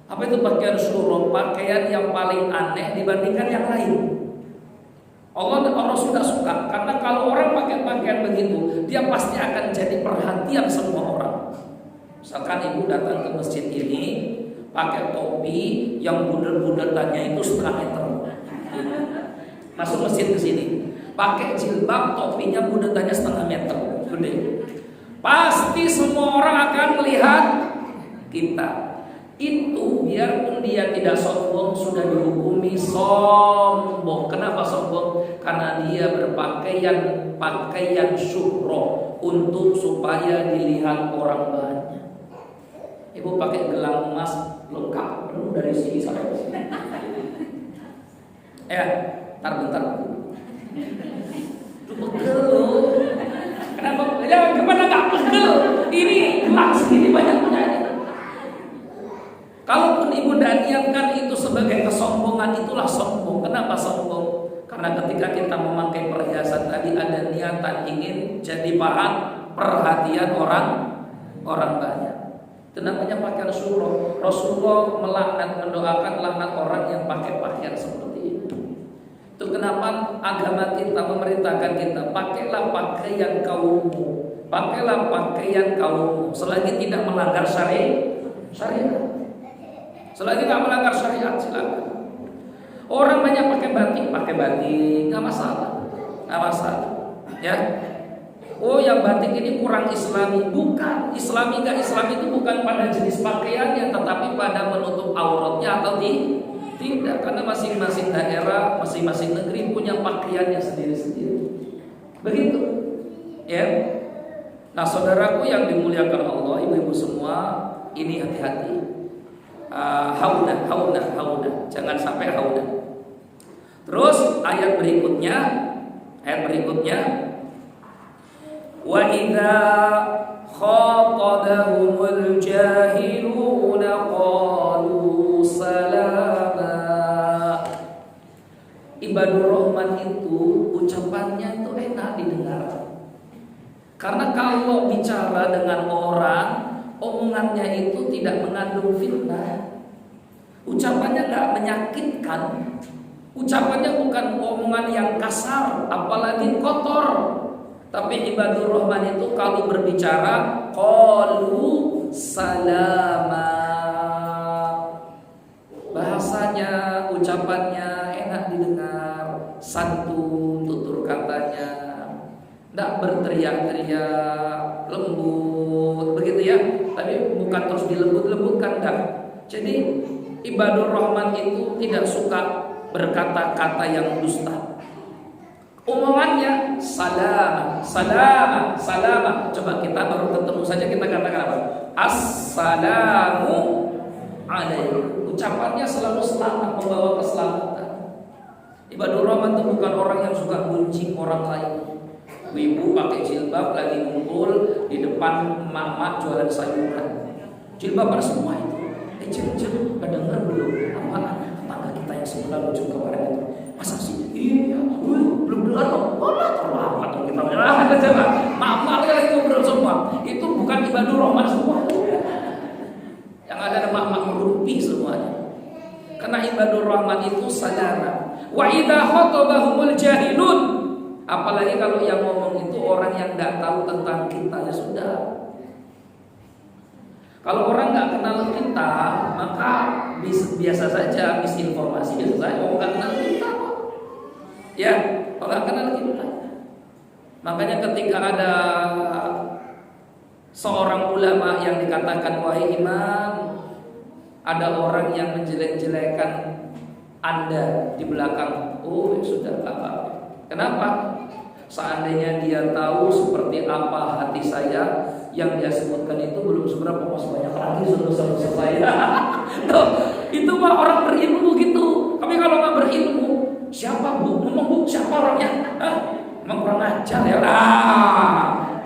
[SPEAKER 1] Apa itu pakaian syuhra? Pakaian yang paling aneh dibandingkan yang lain. Allah dan Rasul tidak suka, karena kalau orang pakai pakaian begitu, dia pasti akan jadi perhatian semua orang. Misalkan ibu datang ke masjid ini pakai topi yang bundar-bundarnya itu setengah meter. Masuk masjid ke sini, pakai jilbab, topinya bundarnya setengah meter, gede. Pasti semua orang akan melihat kita. Itu biarpun dia tidak sombong sudah dihukumi sombong. Kenapa sombong? Karena dia pakaian syuhra untuk supaya dilihat orang banyak. Ibu pakai gelang emas lengkap penuh dari sini sampai sini. Ya, bentar. Pegel loh. Kenapa? Ya, gimana nggak pegel? Ini gelang segini banyak punya. Kalaupun ibu tidak niatkan itu sebagai kesombongan, itulah sombong. Kenapa sombong? Karena ketika kita memakai perhiasan tadi ada niatan ingin jadi bahan perhatian orang banyak. Itu namanya pakaian syurah. Rasulullah melaknat, mendoakan laknat orang yang pakai pakaian seperti itu. Itu kenapa agama kita memerintahkan kita pakailah pakaian kaummu, pakailah pakaian kaummu selagi tidak melanggar syariat. Selagi tidak melanggar syariat silakan. Orang banyak pakai batik, nggak masalah, ya. Oh, yang batik ini kurang islami. Bukan, islami nggak islami itu bukan pada jenis pakaiannya, tetapi pada menutup auratnya atau tidak. Karena masing-masing daerah, masing-masing negeri punya pakaiannya sendiri-sendiri. Begitu, ya. Nah, saudaraku yang dimuliakan Allah, ibu-ibu semua, ini hati-hati. Hauna, jangan sampai hauna. Terus ayat berikutnya, wa idza khatabahumul jahiluna qalu salama. Ibadur Rahman itu ucapannya itu enak didengar. Karena kalau bicara dengan orang, omongannya itu tidak mengandung fitnah. Ucapannya nggak menyakitkan. Ucapannya bukan omongan yang kasar, apalagi kotor. Tapi ibadur Rahman itu kalau berbicara qalu salama. Bahasanya, ucapannya enak didengar, santun tutur katanya, tidak berteriak-teriak, lembut, begitu ya. Tapi bukan terus dilembut-lembutkan, enggak. Jadi ibadur Rahman itu tidak suka berkata-kata yang dusta. Omongannya salama. Coba kita baru ketemu saja kita katakan apa? Assalamu alaikum. Ucapannya selalu selamat, membawa keselamatan. Ibadur Rahman itu bukan orang yang suka gunjing orang lain. Ibu pakai jilbab lagi ngumpul di depan emak-emak jualan sayuran. Jilbaban semua itu. Cil, dengar belum? Apa tetangga kita yang sebelah lucu kemarin itu? Masa sih? Iya, belum dengar loh. Terlambat dong kita. Maaf lagi ngobrol semua. Itu bukan ibadur Rahman semua. Yang ada mak-mak merupi semuanya. Karena ibadur Rahman itu sadara. Wa idza khatabahumul jahilun. Apalagi kalau yang ngomong itu orang yang nggak tahu tentang kita, ya sudah. Kalau orang nggak kenal kita, maka biasa saja, misinformasi biasa saja. Oh, nggak kenal kita, ya, nggak kenal kita. Makanya ketika ada seorang ulama yang dikatakan wahai imam, ada orang yang menjelek-jelekan Anda di belakang. Oh, ya sudah apa? Kenapa? Seandainya dia tahu seperti apa hati saya, yang dia sebutkan itu belum seberapa, masih banyak lagi saudara-saudara saya. Itu mah orang berilmu gitu. Tapi kalau nggak berilmu, siapa bu? Ngomong bu, siapa orangnya? Emang kurang ajar ya.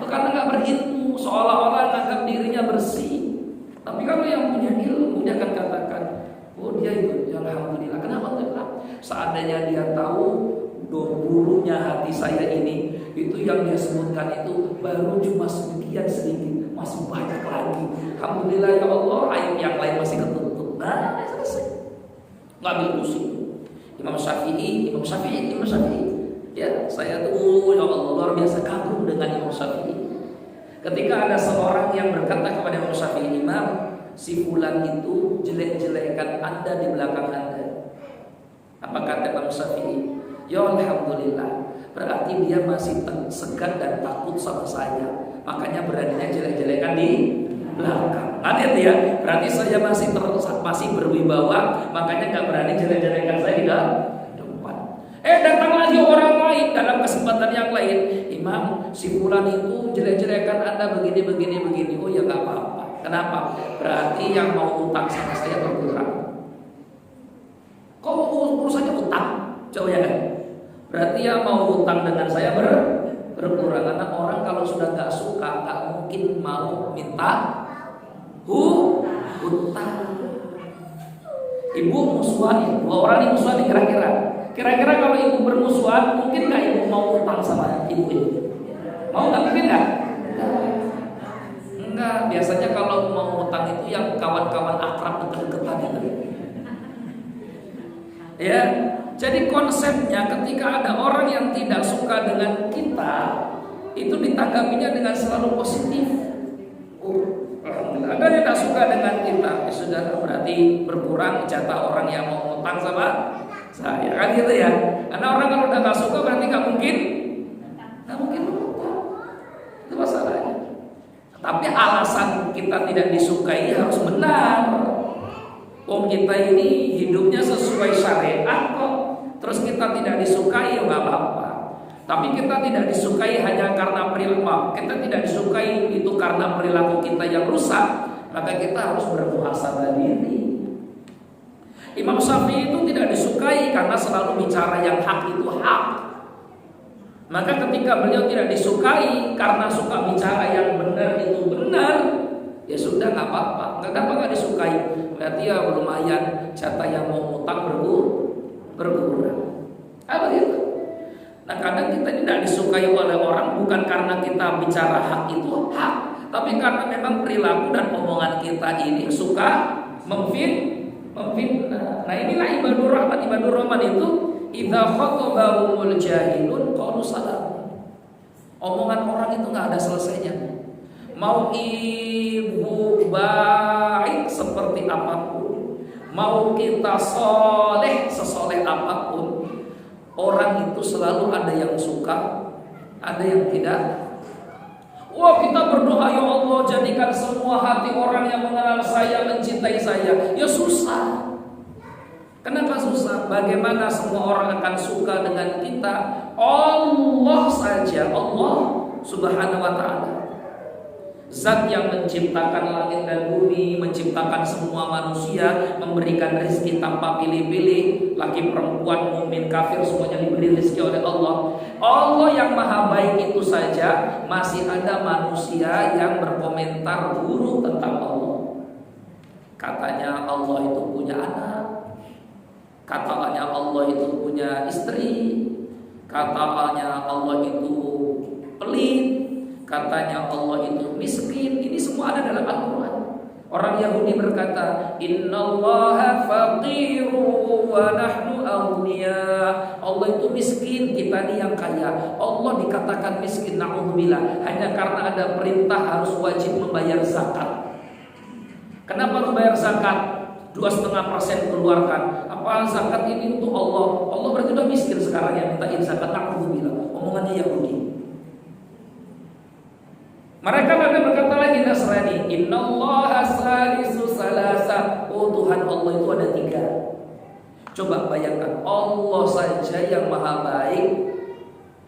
[SPEAKER 1] Itu karena nggak berilmu, seolah-olah nganggap dirinya bersih. Tapi kalau yang punya ilmu, dia akan katakan, oh dia itu, ya alhamdulillah. Kenapa tidak? Seandainya dia tahu buruknya hati saya ini, itu yang dia sebutkan itu baru cuma sebagian sedikit, masih banyak lagi. Alhamdulillah ya Allah, aib yang lain masih ketutup. Nah, selesai. Ngambil pusing. Imam Syafi'i. Ya, saya tuh ya Allah luar biasa kagum dengan Imam Syafi'i. Ketika ada seorang yang berkata kepada Imam Syafi'i, Imam, si fulan itu jelek-jelekan Anda di belakang Anda. Apa kata Imam Syafi'i? Ya alhamdulillah, berarti dia masih segan dan takut sama saya. Makanya beraninya jelek-jelekan di belakang. Ada ya, berarti saya masih berwibawa, makanya nggak berani jelek-jelekan saya di depan. Datang lagi orang lain dalam kesempatan yang lain, Imam, si fulan itu jelek-jelekan Anda begini. Oh ya nggak apa-apa. Kenapa? Berarti yang mau utang sama saya berkurang. Kok urusannya utang? Coba ya kan? Berarti yang mau utang dengan saya berkurang. Karena orang kalau sudah nggak suka, nggak mungkin mau minta hutang. Ibu musuhan, 2 orang ini musuhan kira-kira. Kira-kira kalau ibu bermusuhan, mungkin nggak ibu mau utang sama ibu ini? Mau nggak? Mungkin nggak? Enggak. Biasanya kalau mau utang itu yang kawan-kawan akrab deket-deketan itu. Ya, jadi konsepnya ketika ada orang yang tidak suka dengan kita, itu ditanggapinya dengan selalu positif. Ada yang tidak suka dengan kita, ya sudah, berarti berkurang jatah orang yang mau utang sama saya, kan gitu ya. Karena orang kalau udah nggak suka berarti nggak mungkin utang. Itu masalahnya. Tapi alasan kita tidak disukai harus benar. Kita ini hidupnya sesuai syariat kok. Terus kita tidak disukai ya nggak apa-apa. Tapi kita tidak disukai hanya karena perilaku. Kita tidak disukai itu karena perilaku kita yang rusak. Maka kita harus bermuhasabah diri. Imam Syafi'i itu tidak disukai karena selalu bicara yang hak itu hak. Maka ketika beliau tidak disukai karena suka bicara yang benar itu benar, ya sudah nggak apa-apa. Kenapa nggak disukai? Berarti ya lumayan jatah yang mau utang berkurang. Apa gitu? Nah kadang kita tidak disukai oleh orang bukan karena kita bicara hak itu hak, tapi karena memang perilaku dan omongan kita ini suka memfitnah. Nah inilah ibadur rahman itu idza khatabahumul jahilun qalu salam. Omongan orang itu nggak ada selesainya. Mau ibu baik seperti apapun, mau kita soleh sesoleh apapun, orang itu selalu ada yang suka, ada yang tidak. Wah kita berdoa, ya Allah jadikan semua hati orang yang mengenal saya mencintai saya. Ya susah. Kenapa susah? Bagaimana semua orang akan suka dengan kita? Allah saja, Allah Subhanahu wa ta'ala, Zat yang menciptakan langit dan bumi, menciptakan semua manusia, memberikan rezeki tanpa pilih-pilih, laki perempuan, mukmin kafir semuanya diberi rezeki oleh Allah. Allah yang maha baik itu saja masih ada manusia yang berkomentar buruk tentang Allah. Katanya Allah itu punya anak, katanya Allah itu punya istri, katanya Allah itu pelit, katanya Allah itu miskin. Ini semua ada dalam Al-Quran. Orang Yahudi berkata, Innallaha faqiru wa nahnu awliya. Allah itu miskin, kita ini yang kaya. Allah dikatakan miskin, na'udzubillah, hanya karena ada perintah harus wajib membayar zakat. Kenapa harus bayar zakat? 2,5% keluarkan. Apa zakat ini untuk Allah? Allah berarti udah miskin sekarang yang mintain zakat, na'udzubillah. Omongannya Yahudi. Mereka pada berkata lagi Nasrani, Innallaha salisu salasa. Oh Tuhan Allah itu ada 3. Coba bayangkan, Allah saja yang maha baik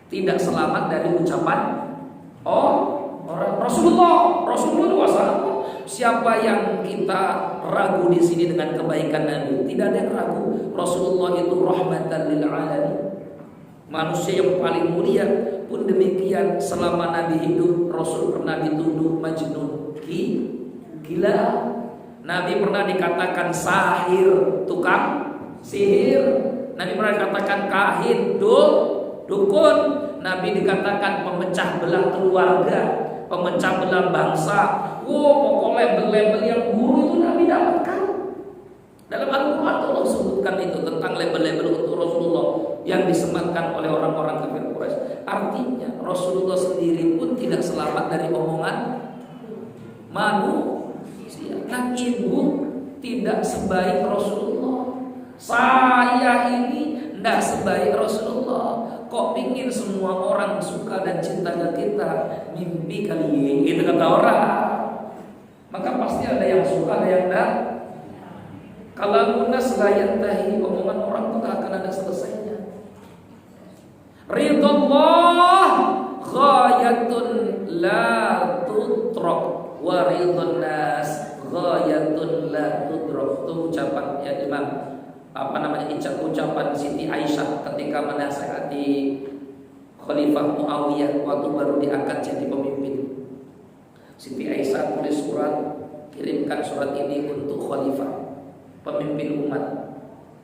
[SPEAKER 1] tidak selamat dari ucapan orang. Rasulullah wassalam. Siapa yang kita ragu di sini dengan kebaikan Nabi? Tidak ada yang ragu. Rasulullah itu rahmatan lil alamin, manusia yang paling mulia. Pun demikian selama Nabi hidup, Rasul pernah dituduh majnun, gila. Nabi pernah dikatakan sahir, tukang sihir. Nabi pernah dikatakan kahin, dukun. Nabi dikatakan pemecah belah keluarga, pemecah belah bangsa. Pokok label-label yang buruk itu Nabi dapatkan. Dalam Al-Quran Allah sebutkan itu tentang label-label untuk Rasulullah yang disematkan oleh orang-orang kafir Quraisy. Artinya Rasulullah sendiri pun tidak selamat dari omongan manusia. Nah ibu tidak sebaik Rasulullah, saya ini tidak sebaik Rasulullah. Kok pingin semua orang suka dan cinta ke kita? Mimpi kali, gitu kata orang. Maka pasti ada yang suka, ada yang tidak. Kalau munas la yantahi, omongan orang itu akan ada selesainya. Ridullah ghayatun la tudrak wa ridun nas ghayatun la tudrak. Itu ucapan ya Imam ucapan Siti Aisyah ketika menasihati Khalifah Muawiyah waktu baru diangkat jadi pemimpin. Siti Aisyah tulis surat, kirimkan surat ini untuk Khalifah. pemimpin umat.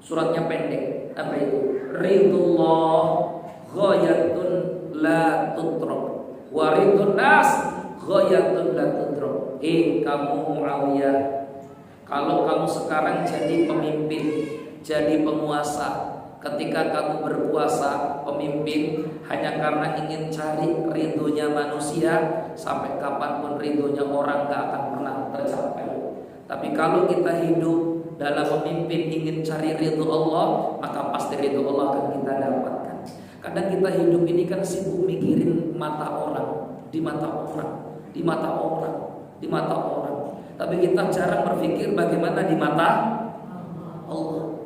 [SPEAKER 1] Suratnya pendek. Apa itu? Ridullah ghayatun la tudrak wa ridun nas ghayatun la tudrak. Kamu Muawiyah, kalau kamu sekarang jadi pemimpin, jadi penguasa, ketika kamu berkuasa pemimpin hanya karena ingin cari ridhonya manusia, sampai kapanpun ridhonya orang gak akan pernah tercapai. Tapi kalau kita hidup dalam memimpin ingin cari ridho Allah, maka pasti ridho Allah akan kita dapatkan. Kadang kita hidup ini kan sibuk mikirin mata orang, di mata orang, di mata orang, di mata orang. Tapi kita jarang berpikir bagaimana di mata Allah.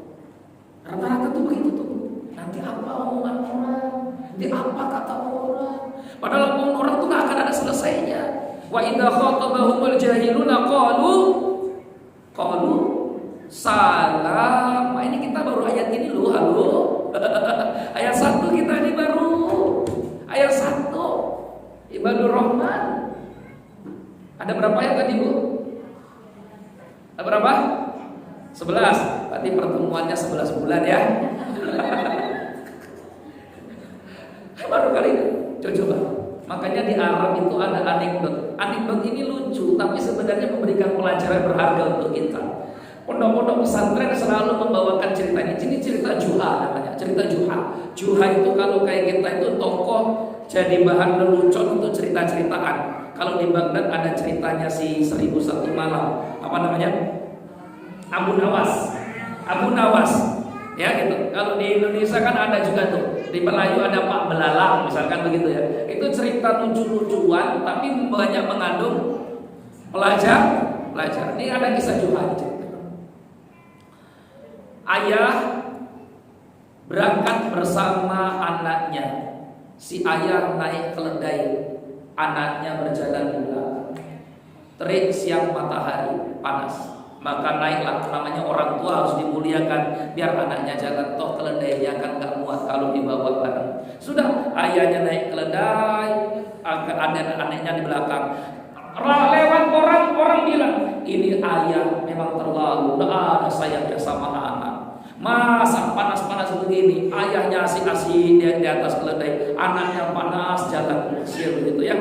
[SPEAKER 1] Rata-rata tuh begitu tuh. Nanti apa omongan orang, nanti apa kata orang. Padahal omongan orang tuh gak akan ada selesainya. Wa idza khatabahumul jahiluna qalu salam. Ini kita baru ayat ini loh, halo. Ayat 1 kita ini baru. Ayat 1 Ibadur Rahman. Ada berapa ayat tadi, Bu? Ada berapa? 11. Berarti pertemuannya 11 bulan ya. Baru kali ini. Coba. Makanya di Arab itu ada anekdot. Anekdot ini lucu, tapi sebenarnya memberikan pelajaran berharga untuk kita. Pondok-pondok pesantren selalu membawakan cerita ini. Ini cerita Juha namanya, cerita Juha. Juha itu kalau kayak kita itu tokoh jadi bahan lelucon untuk cerita-ceritaan. Kalau di Baghdad ada ceritanya si 1001 malam. Apa namanya? Abu Nawas. Ya gitu. Kalau di Indonesia kan ada juga tuh. Di Melayu ada Pak Belalang misalkan begitu ya. Itu cerita lucu-lucuan tapi banyak mengandung pelajar. Ini ada kisah Juha. Ayah berangkat bersama anaknya. Si ayah naik keledai, anaknya berjalan di belakang. Terik siang matahari panas, maka naiklah, namanya orang tua harus dimuliakan biar anaknya jalan, toh keledainya kan gak muat kalau dibawa bareng. Sudah ayahnya naik keledai, anaknya di belakang. Lewat orang bilang, ini ayah memang terlalu ada sayangnya sama anak. Masa panas-panas begini, ayahnya asik-asik di atas keledai, anaknya panas jalan kusir begitu ya.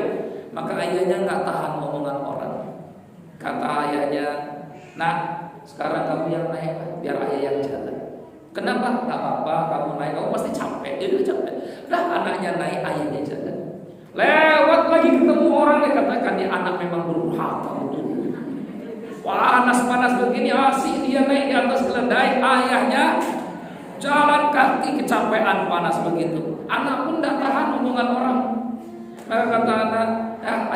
[SPEAKER 1] Maka ayahnya nggak tahan omongan orang. Kata ayahnya, "Nak, sekarang kamu yang naik, biar ayah yang jalan." "Kenapa?" "Nggak apa-apa, kamu naik, kamu pasti capek." Dia capek. Dah anaknya naik, ayahnya jalan. Lewat lagi ketemu orang, dia katakan, "Dia anak memang durhaka." Panas-panas begini asik dia naik di atas keledai, ayahnya jalan kaki kecapean panas begitu. Anak pun tidak tahan omongan orang. Maka kata anak,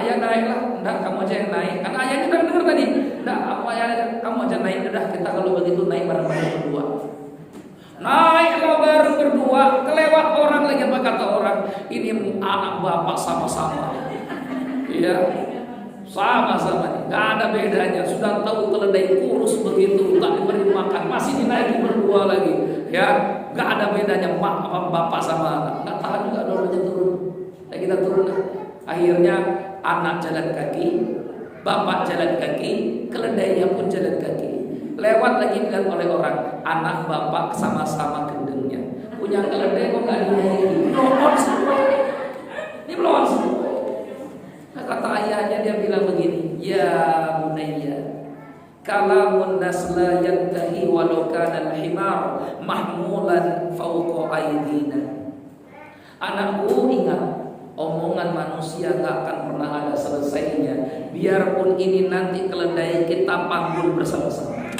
[SPEAKER 1] ayah naiklah. Enggak, kamu aja yang naik. Karena ayahnya kan dengar tadi. Enggak, apa ya, kamu aja naik. Udah kita kalau begitu naik bareng-bareng berdua. Naiklah bareng berdua. Kelewat orang lagi, apa kata orang? Ini anak bapak sama-sama. Iya. Sama-sama nih, gak ada bedanya. Sudah tahu keledai kurus begitu, tak diberi makan, masih dinaiki berdua lagi. Ya, gak ada bedanya bapak sama anak. Gak tahan juga dorongnya turun. Ya kita turun. Akhirnya anak jalan kaki, bapak jalan kaki, keledainya pun jalan kaki. Lewat lagi bilang oleh orang, anak bapak sama-sama gendengnya. Punya keledai kok gak dinaiki? Melon semua. Ini melon semua. Kata ayahnya, dia bilang begini, "Ya bunayya, kalamun nas la yantahi walau kana al-himar mahmulan fawqa aydina." Anakku, ingat, omongan manusia gak akan pernah ada selesainya. Biarpun ini nanti keledai kita panggul bersama-sama.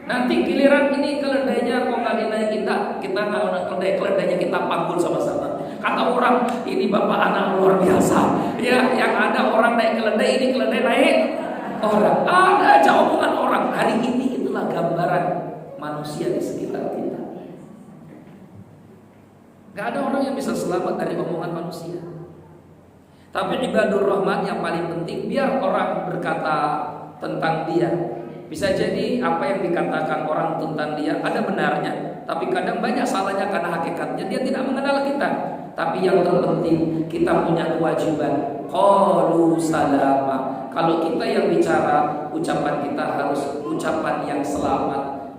[SPEAKER 1] Nanti giliran ini keledainya kok gak dinaikin, kita gak keledainya kita panggul sama-sama. Kata orang, ini bapak anak luar biasa. Ya, yang ada orang naik keledai, ini keledai naik orang. Ada aja omongan orang. Hari ini itulah gambaran manusia di sekitar kita. Gak ada orang yang bisa selamat dari omongan manusia. Tapi ibadur rahman yang paling penting, biar orang berkata tentang dia. Bisa jadi apa yang dikatakan orang tentang dia ada benarnya, tapi kadang banyak salahnya karena hakikatnya dia tidak mengenal kita. Tapi yang terpenting kita punya kewajiban qalu salama. Kalau kita yang bicara, ucapan kita harus ucapan yang selamat.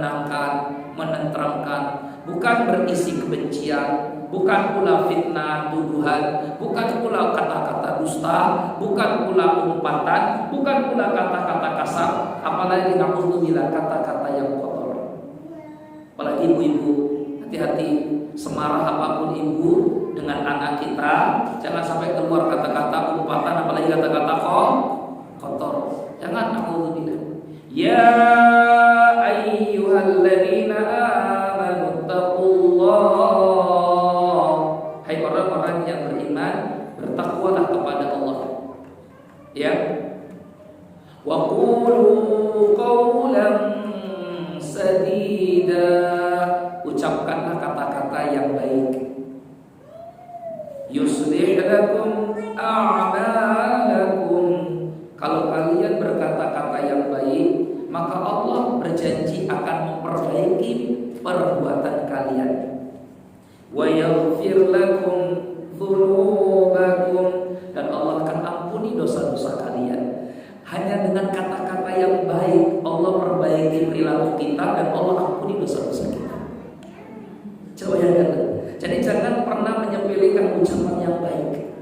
[SPEAKER 1] menenangkan, menenteramkan, bukan berisi kebencian, bukan pula fitnah, tuduhan, bukan pula kata-kata dusta, bukan pula umpatan, bukan pula kata-kata kasar, apalagi na'udzubillah kata-kata yang kotor. Apalagi ibu-ibu, hati-hati, semarah apapun ibu dengan anak kita, jangan sampai keluar kata-kata umpatan, apalagi kata-kata kotor. Jangan, na'udzubillah. Ya ayyuhalladzina amanu taqullah. Hai orang-orang yang beriman, bertakwalah kepada Allah. Ya. Wa qulu qawlan sadida. Ucapkanlah kata-kata yang baik. Yuslih lakum a'malakum. Kalau kalian berkata-kata yang baik, maka Allah berjanji akan memperbaiki perbuatan kalian. Wa yaghfir lakum dzunubakum, dan Allah akan ampuni dosa-dosa kalian. Hanya dengan kata-kata yang baik Allah perbaiki perilaku kita dan Allah ampuni dosa-dosa kita. Coba bayangkan. Jadi jangan pernah menyepelekan ucapan yang baik.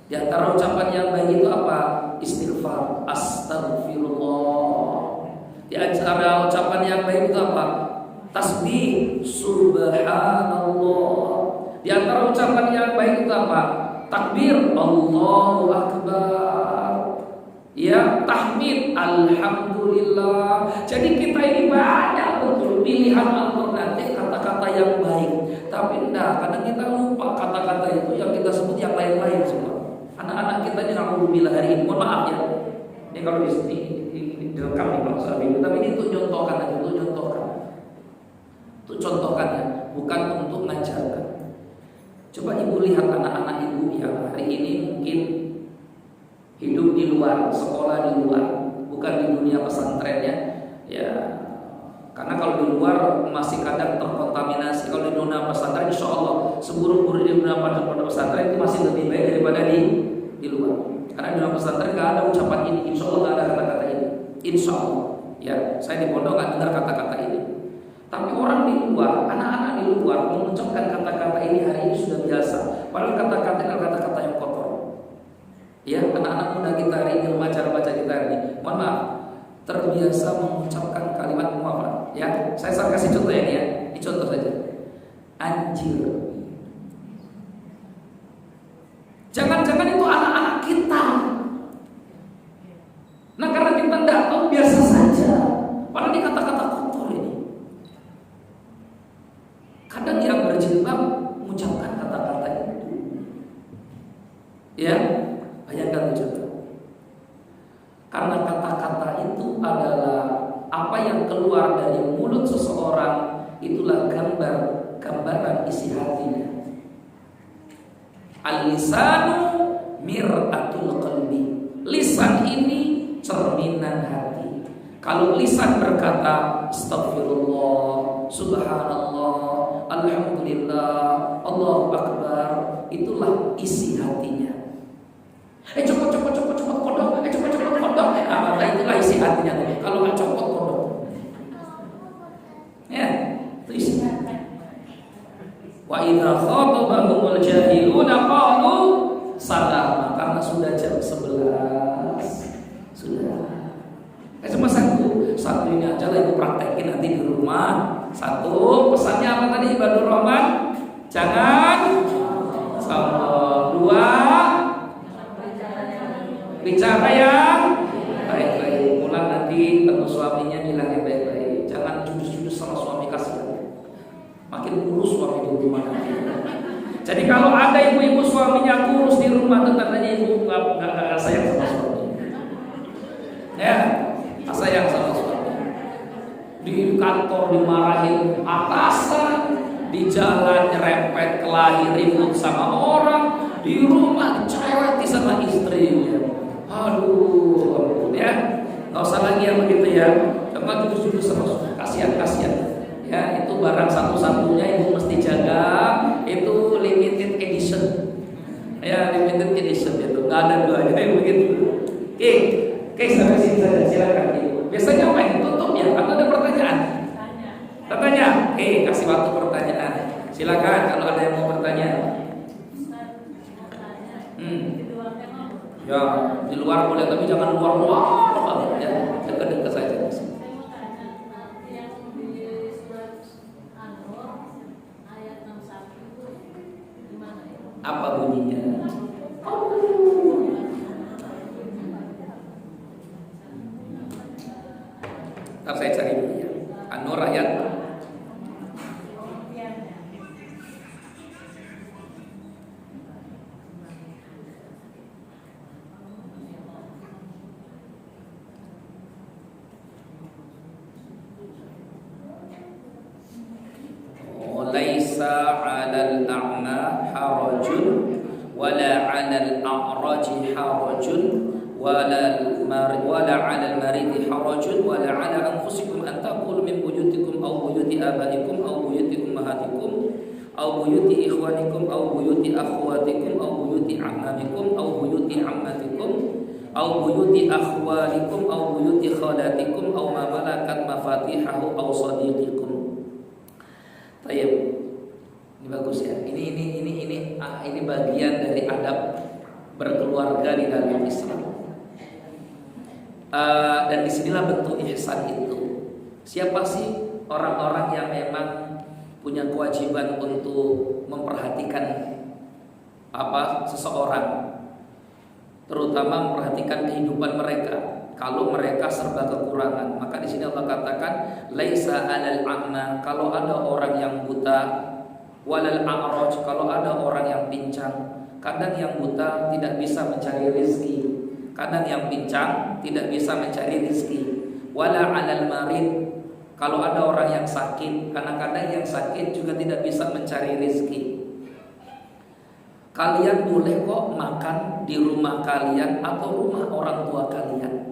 [SPEAKER 1] Di antara ucapan yang baik itu apa? Istighfar, astagfirullah. Di antara ucapan yang baik itu apa? Tasbih, subhanallah. Di antara ucapan yang baik itu apa? Takbir, Allahu akbar. Ya, tahmid, alhamdulillah. Jadi kita ini banyak betul pilihan alternatif kata-kata yang baik. Tapi enggak, kadang kita lupa kata-kata itu yang kita sebut yang lain-lain semua. Anak-anak kita ini alhamdulillah hari ini, mohon maaf ya. Ini kalau direkam nih Pak Sabi, tapi ini untuk contohkan aja, untuk contohkan. Untuk contohkannya, bukan untuk mengajarkan. Coba ibu lihat anak-anak ibu yang hari ini mungkin hidup di luar, sekolah di luar, bukan di dunia pesantrennya. Ya, karena kalau di luar masih kadang terkontaminasi. Kalau di dunia pesantren, insya Allah seburuk-buruk di dunia pesantren itu masih lebih baik daripada di luar. Karena di dunia pesantren nggak ada ucapan ini, insya Allah nggak ada kata-kata ini. Insya Allah, ya saya di pondok nggak dengar kata-kata ini. Tapi orang di luar, anak-anak di luar mengucapkan kata-kata ini hari ini sudah biasa. Padahal kata-kata ini adalah kata-kata yang kotor. Ya, anak-anak muda kita hari ini, remaja-remaja kita hari ini, mohon maaf, terbiasa mengucapkan kalimat muamalah. Ya, saya kasih contoh ini ya, dicontoh saja. Anjir. Jangan-jangan itu anak-anak kita. Nah, karena kita tidak tahu, biasa saja. Padahal ini kata-kata kotor ini. Kadang yang berjilbab mengucapkan kata-kata itu. Ya, bayangkan juga. Karena kata-kata itu adalah apa yang keluar dari mulut seseorang, itulah gambaran isi hatinya. Al-lisanu mir'atul qalbi. Lisan ini cerminan hati. Kalau lisan berkata astagfirullah, subhanallah, alhamdulillah, Allahu akbar, itulah isi hatinya. Cepet kodok, cepet kodok. Maka itulah isi hatinya. Kalau nggak copot kodok, ya itu isi hati. Wa idza khatabahumul jahiluna qalu salama. Karena sudah jam 11, sudah. Cuma satu ini aja lah ibu praktekin nanti di rumah. Satu, pesannya apa tadi Ibadur Rahman? Jangan sombong. Dua, bicara yang baik-baik. Pulang nanti ketemu suaminya bilang yang baik-baik. Jangan judus-judus sama suami, kasihan. Makin kurus suami di rumah nanti. Jadi kalau ada ibu-ibu suaminya kurus di rumah, tandanya ibu nggak sayang sama suami. Ya, nggak sayang sama suami. Di kantor dimarahin atasan, di jalan nyerempet kelahi ribut sama orang, di rumah cereweti sama istrinya. Aduh, ya, nggak usah lagi yang begitu ya. Jangan judus-judus sama suami, kasihan. Ya, itu barang satu-satunya ibu mesti jaga. Itu limited edition. Ya, limited edition itu nggak ada duanya yang begitu. Oke, sampai sini saja, silakan ibu. Biasanya apa yang tutup ya? Atau ada pertanyaan? Oke, kasih waktu pertanyaan. Silakan kalau ada yang mau bertanya. Ya, di luar boleh tapi jangan luar banget ya. Dekat-dekat saja. Apa bunyinya? Ntar saya cari dulu ya. An-Nur ayat laisa 'alal a'ma harajun wala 'alal a'raji harajun wala 'alal maridi harajun wala 'ala anfusikum an taqulu min buyutikum aw buyuti abaikum aw buyuti ummahatikum aw buyuti ikhwanikum aw buyuti akhwatikum aw buyuti ammamikum aw buyuti ammatikum aw buyuti akhwalikum aw buyuti khalatikum aw ma malakat mafatihahu aw sadiqikum. Baik, ini bagus ya. Ini bagian dari adab berkeluarga di dalam Islam. Dan disinilah bentuk ihsan itu. Siapa sih orang-orang yang memang punya kewajiban untuk memperhatikan seseorang, terutama memperhatikan kehidupan mereka. Kalau mereka serba kekurangan, maka di sini Allah katakan laisa 'alal a'ma, kalau ada orang yang buta, walal a'raj, kalau ada orang yang pincang. Kadang yang buta tidak bisa mencari rezeki, kadang yang pincang tidak bisa mencari rezeki. Wala 'alal marid, kalau ada orang yang sakit, kadang-kadang yang sakit juga tidak bisa mencari rezeki. Kalian boleh kok makan di rumah kalian atau rumah orang tua kalian,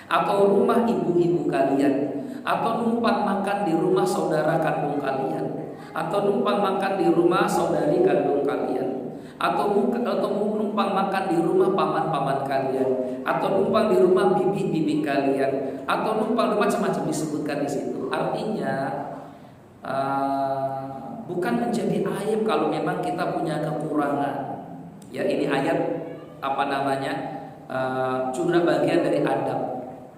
[SPEAKER 1] atau rumah ibu-ibu kalian, atau numpang makan di rumah saudara kandung kalian, atau numpang makan di rumah saudari kandung kalian, atau numpang makan di rumah paman-paman kalian, atau numpang di rumah bibi-bibi kalian, atau numpang macam-macam disebutkan di situ. Artinya bukan menjadi aib kalau memang kita punya kekurangan. Ya, ini ayat juga bagian dari adab.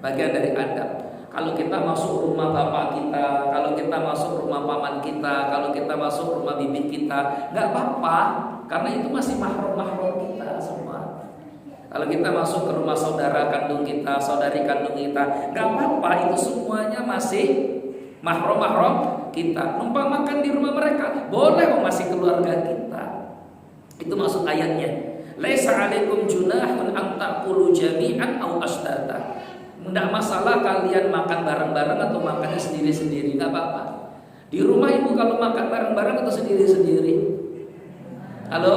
[SPEAKER 1] Bagian dari adab. Kalau kita masuk rumah bapak kita, kalau kita masuk rumah paman kita, kalau kita masuk rumah bibi kita, nggak apa-apa, karena itu masih mahram-mahram kita semua. Kalau kita masuk ke rumah saudara kandung kita, saudari kandung kita, nggak apa-apa, itu semuanya masih mahram-mahram kita. Numpang makan di rumah mereka, boleh kok, masih keluarga kita. Itu maksud ayatnya. Laisa 'alaikum junahun an ta'kulu jami'an aw ashtata. Tidak masalah kalian makan bareng-bareng atau makannya sendiri-sendiri, nggak apa-apa. Di rumah ibu kalau makan bareng-bareng atau sendiri-sendiri? Halo?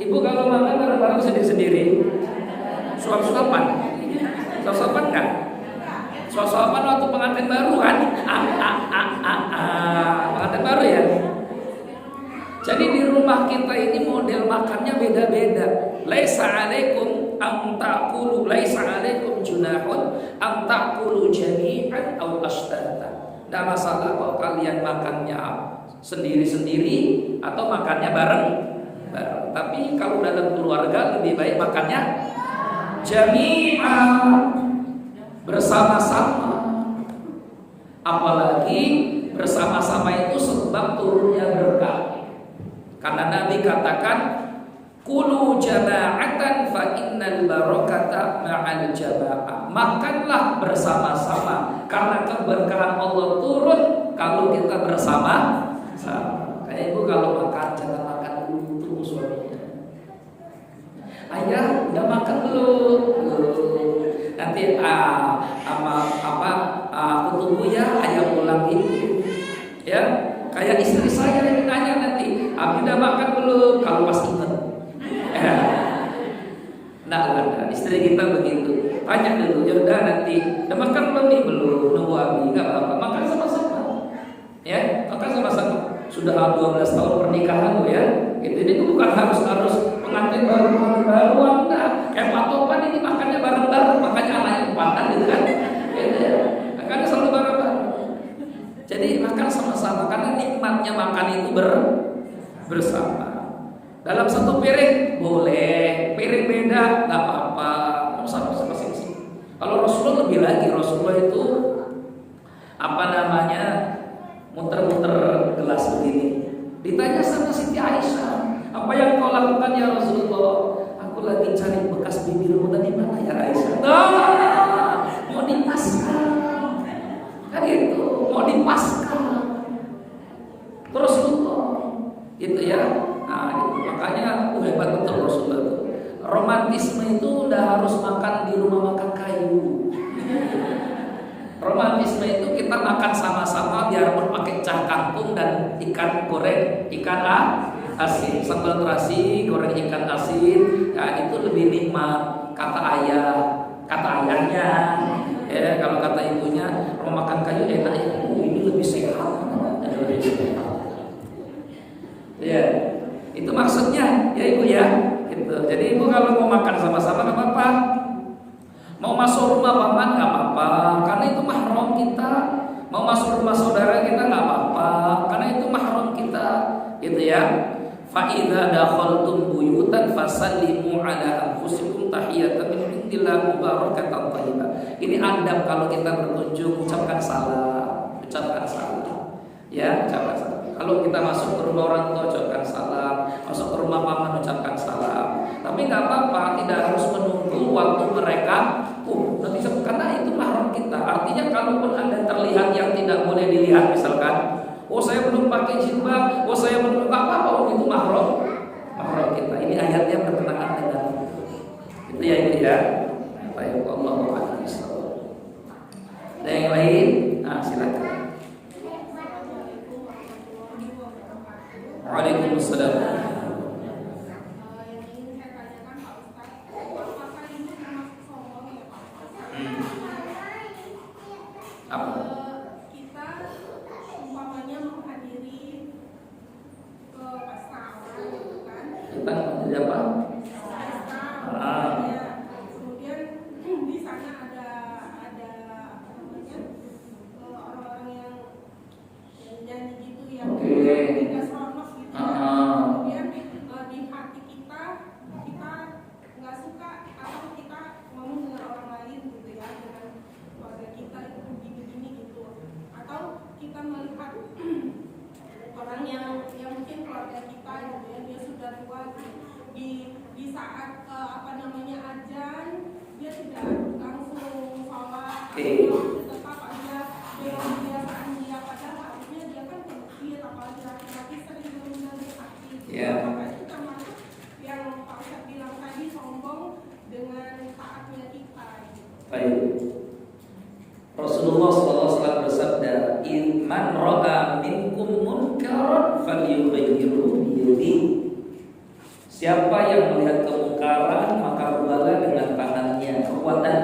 [SPEAKER 1] Ibu kalau makan bareng-bareng sendiri-sendiri? Suap-suapan? Suap-suapan kan? Suap-suapan waktu pengantin baru kan? Pengantin baru ya? Jadi di rumah kita ini model makannya beda-beda. Laisa 'alaikum an ta'kulu, laisa 'alaikum junahun an ta'kulu jami'an aw ashtata. Tidak masalah kalau kalian makannya sendiri-sendiri atau makannya bareng-bareng. Tapi kalau dalam keluarga lebih baik makannya jami'an, bersama-sama. Apalagi bersama-sama itu sebab turunnya berkah. Karena Nabi katakan kulu jama'atan fa innal barakata ma'al jama'ah. Makanlah bersama-sama karena keberkahan Allah turun kalau kita bersama-sama. Kayak ibu kalau makan jangan makan dulu tunggu suaminya. Ayah udah makan belum? Nanti aku tunggu ya ayah pulang itu. Ya. Kayak istri saya yang nanya nanti, "Abi udah makan belum?" Kalau pas ingat. Nah, istri kita begitu. Tanya dulu, ya udah nanti, "Udah makan belum nih?" "Belum." "Nunggu Abi." "Enggak apa-apa, makan sama-sama." Ya, makan sama-sama. Sudah 12 tahun pernikahan tuh ya. Ini tuh bukan harus pengantin baru enggak. Kayak Pak Topan ini makannya bareng-bareng, makanya anaknya empatan gitu kan. Makannya selalu bareng-bareng. Jadi makan nikmatnya makan itu bersama. Dalam satu piring boleh, piring beda nggak apa-apa, sama-sama sih. Kalau Rasulullah lebih lagi, Rasulullah itu muter-muter gelas begini. Ditanya sama Siti Aisyah, apa yang kau lakukan ya Rasulullah? Aku lagi cari bekas bibirmu tadi mana ya Aisyah? Mau dipaskan, kan itu, mau dipaskan. Terus gitu ya. Nah, itu makanya hebat betul Rasulullah itu. Romantisme itu udah harus makan di rumah makan kayu. Romantisme itu kita makan sama-sama biarpun pakai cah kangkung dan ikan goreng, ikan asin, sambal terasi, goreng ikan asin, ya itu lebih nikmat. Kata ayahnya, ya kalau kata ibunya, rumah makan kayu enak ya, ini lebih sehat. Ya, itu maksudnya ya ibu ya. Gitu. Jadi ibu kalau mau makan sama-sama nggak apa-apa. Mau masuk rumah paman nggak apa-apa, karena itu mahram kita. Mau masuk rumah saudara kita nggak apa-apa, karena itu mahram kita, gitu ya. Fa idza dakhaltum buyutan fasallimu ala anfusikum tahiyatan min indillah mubarakatan thayyibah. Ini adab kalau kita berkunjung, ucapkan salam. Ya, ucapkan salam. Kalau kita masuk ke rumah orang tua ucapkan salam, masuk ke rumah paman ucapkan salam. Tapi nggak apa-apa, tidak harus menunggu waktu mereka. Nanti karena itu mahram kita. Artinya kalaupun ada terlihat yang tidak boleh dilihat, misalkan, saya belum pakai jilbab, saya belum apa-apa, itu mahram kita. Ini ayatnya bertentangan dengan itu ya itu ya. Baik, Allahu a'lam. Ada yang lain? Nah, silakan. Waalaikumsalam. Apa?
[SPEAKER 2] Kita umpamanya menghadiri ke pesta gitu kan?
[SPEAKER 1] Kita menghadiri apa?
[SPEAKER 2] Kemudian di sana ada apa namanya orang-orang yang nyanyi gitu yang tidak seronok gitu. Kemudian di hati kita nggak suka atau kita ngomong dengan orang lain gitu ya, dengan keluarga kita itu begini-gini gitu, atau kita melihat orang yang mungkin keluarga kita gitu ya, dia sudah tua di saat ajan dia tidak langsung sholat, tetap aja kebiasaan dia, padahal harusnya dia kan ke masjid, apalagi laki-laki sering menunda sakit. Maka itu termasuk yang Pak Ustadz bilang tadi, sombong dengan taatnya kita gitu.
[SPEAKER 1] Baik. Rasulullah SAW bersabda, "Man ra'a minkum munkaran falyughayyirhu biyadihi." Siapa yang melihat kemungkaran maka rubahlah dengan tangannya, kekuatan.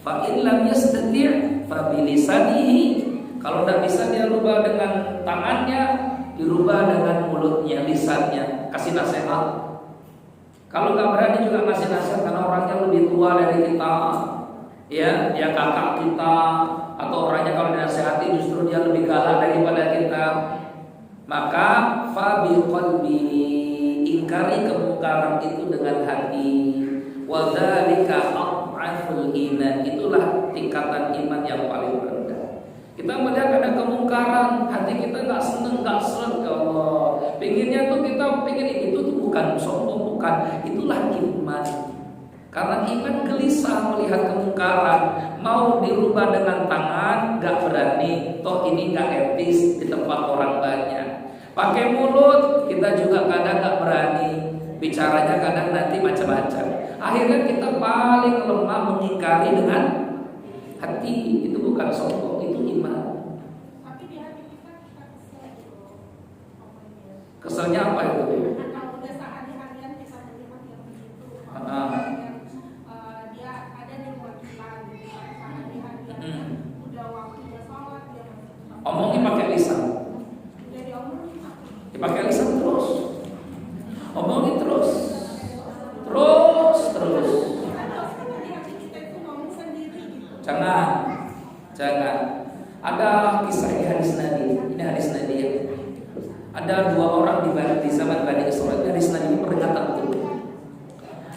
[SPEAKER 1] Fa in lam yastati' fa bilisanihi. Kalau tidak bisa dia rubah dengan tangannya, dirubah dengan mulutnya, lisannya, kasih nasihat. Kalau nggak berani juga ngasih nasihat karena orangnya lebih tua dari kita. Ya, dia kakak kita, atau orangnya kalau dinasihati justru dia lebih galak daripada kita. Maka fa bi qalbi, ingkari kemungkaran itu dengan hati. Wa dzalika adhaful iman, itulah tingkatan iman yang paling rendah. Kita melihat ada kemungkaran, hati kita nggak seneng, nggak seret ke Allah. Pinginnya tuh kita pingin itu tuh bukan sombong, bukan. Itulah iman. Karena iman gelisah melihat kemungkaran, mau dirubah dengan tangan nggak berani, toh ini nggak etis di tempat orang banyak. Pakai mulut kita juga kadang nggak berani, bicaranya kadang nanti macam-macam. Akhirnya kita paling lemah mengingkari dengan hati. Itu bukan sombong, itu iman.
[SPEAKER 2] Tapi di hati kita kesel gitu.
[SPEAKER 1] Keselnya apa itu?
[SPEAKER 2] Kalau udah saat di harian kita melihat yang begitu, dia ada di rumah kita gitu kan, saat di harian udah waktunya sholat dia masih
[SPEAKER 1] omongin pakai lisan.
[SPEAKER 2] udah diomongin
[SPEAKER 1] Dipakai lisan terus. Omongin terus. Jangan. Ada kisah di hadis Nabi. Ini hadis Nabi ya. Ada dua orang di zaman Bani Israil. Hadis Nabi peringatan betul.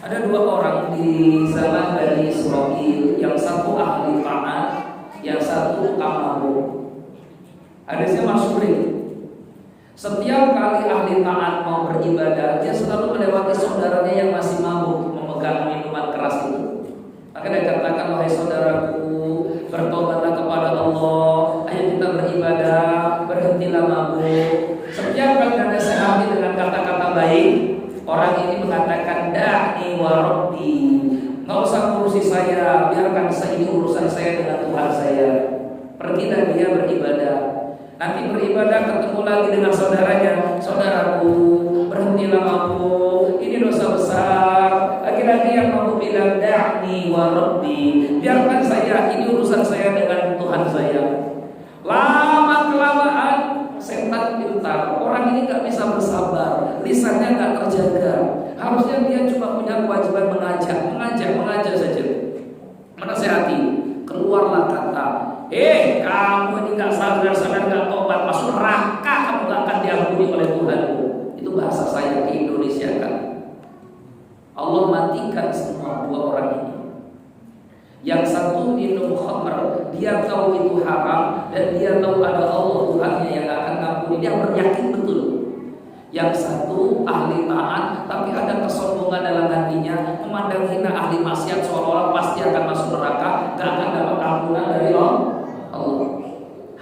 [SPEAKER 1] Ada dua orang di zaman Bani Israil, yang satu ahli taat, yang satu kamabuk. Hadisnya masyhur. Setiap kali ahli taat mau beribadah, dia selalu melewati saudaranya yang masih mabuk memegang minuman keras itu. Maka dia katakan, wahai saudaraku, bertobatlah kepada Allah, ayo kita beribadah, berhentilah mabuk. Setiap kali ada sehati dengan kata-kata baik, orang ini mengatakan, da'ni wa rabbi, nggak usah ngurusi saya, biarkan ini urusan saya dengan Tuhan saya. Pergilah dia beribadah. Nanti beribadah ketemu lagi dengan saudaranya, saudaraku, berhentilah mabuk, ini dosa besar. Lagi-lagi yang mau bilang, da'ni wa rabbi, biarkan saya, ini urusan saya dengan Tuhan saya. Lama-kelamaan setan pintar, orang ini gak bisa bersabar, lisannya gak terjaga. Harusnya dia cuma punya kewajiban mengajak saja, menasehati. Keluarlah kata, kamu ini gak sadar gak tobat, masuk neraka, kamu gak akan diampuni oleh Tuhanmu. Itu bahasa saya di Indonesia kan. Allah matikan semua dua orang ini. Yang satu minum khamr, dia tahu itu haram dan dia tahu ada Allah Tuhannya yang akan ngampuni, dia beryakin betul. Yang satu ahli taat tapi ada kesombongan dalam hatinya, memandang hina ahli maksiat seolah-olah pasti akan masuk neraka, gak akan dapat ampunan dari Allah.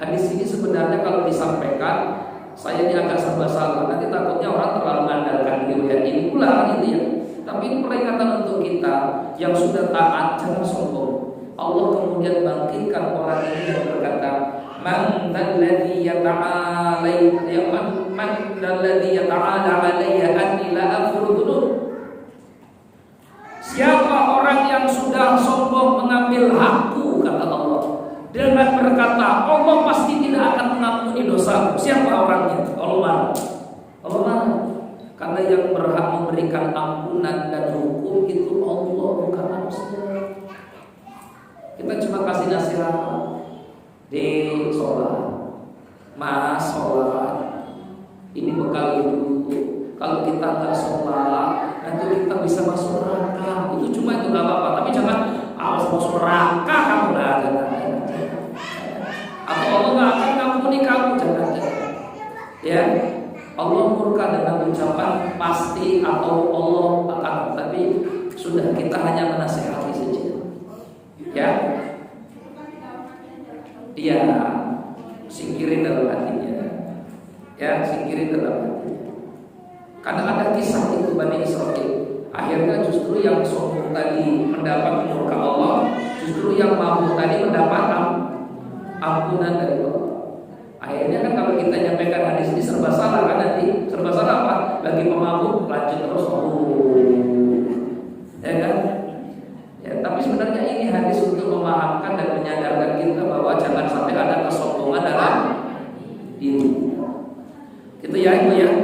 [SPEAKER 1] Hadis ini sebenarnya kalau disampaikan, saya ini agak serba salah. Nanti takutnya orang terlalu mengandalkan riwayat ini pula gitu ya. Tapi ini peringatan untuk kita yang sudah taat, jangan sombong. Allah kemudian bangkitkan orang ini yang berkata, Man alladhi yata'ala alayya anni la aghfiru dzunub. Siapa orang yang sudah sombong mengambil hakku, kata Allah, dengan berkata Allah pasti tidak akan mengampuni dosa. Siapa orangnya? Allah mana? Karena yang berhak memberikan ampunan dan hukum itu Allah, bukan manusia. Kita cuma kasih nasihat di sholat, mas sholat, ini bekal dulu. Kalau kita nggak sholat, nanti kita bisa masuk neraka. Itu cuma itu nggak apa-apa. Tapi jangan harus masuk neraka kamu lah. Atau Allah nggak akan ngampuni kamu, jangan. Ya. Allah murka dengan ucapan pasti atau Allah akan, tapi sudah kita hanya menasihati saja. Ya, dia singkirin dalam hatinya. Ya, singkirin dalam hatinya. Karena ada kisah itu Bani Israil. Akhirnya justru yang sombong tadi mendapat murka Allah, justru yang mabuk tadi mendapat ampunan dari Allah. Akhirnya kan kalau kita nyampaikan hadis ini serba salah kan nanti. Serba salah apa? Bagi pemabuk lanjut terus ya kan? Ya, tapi sebenarnya ini hadis untuk memahamkan dan menyadarkan kita bahwa jangan sampai ada kesombongan dalam diri. Gitu ya Ibu ya.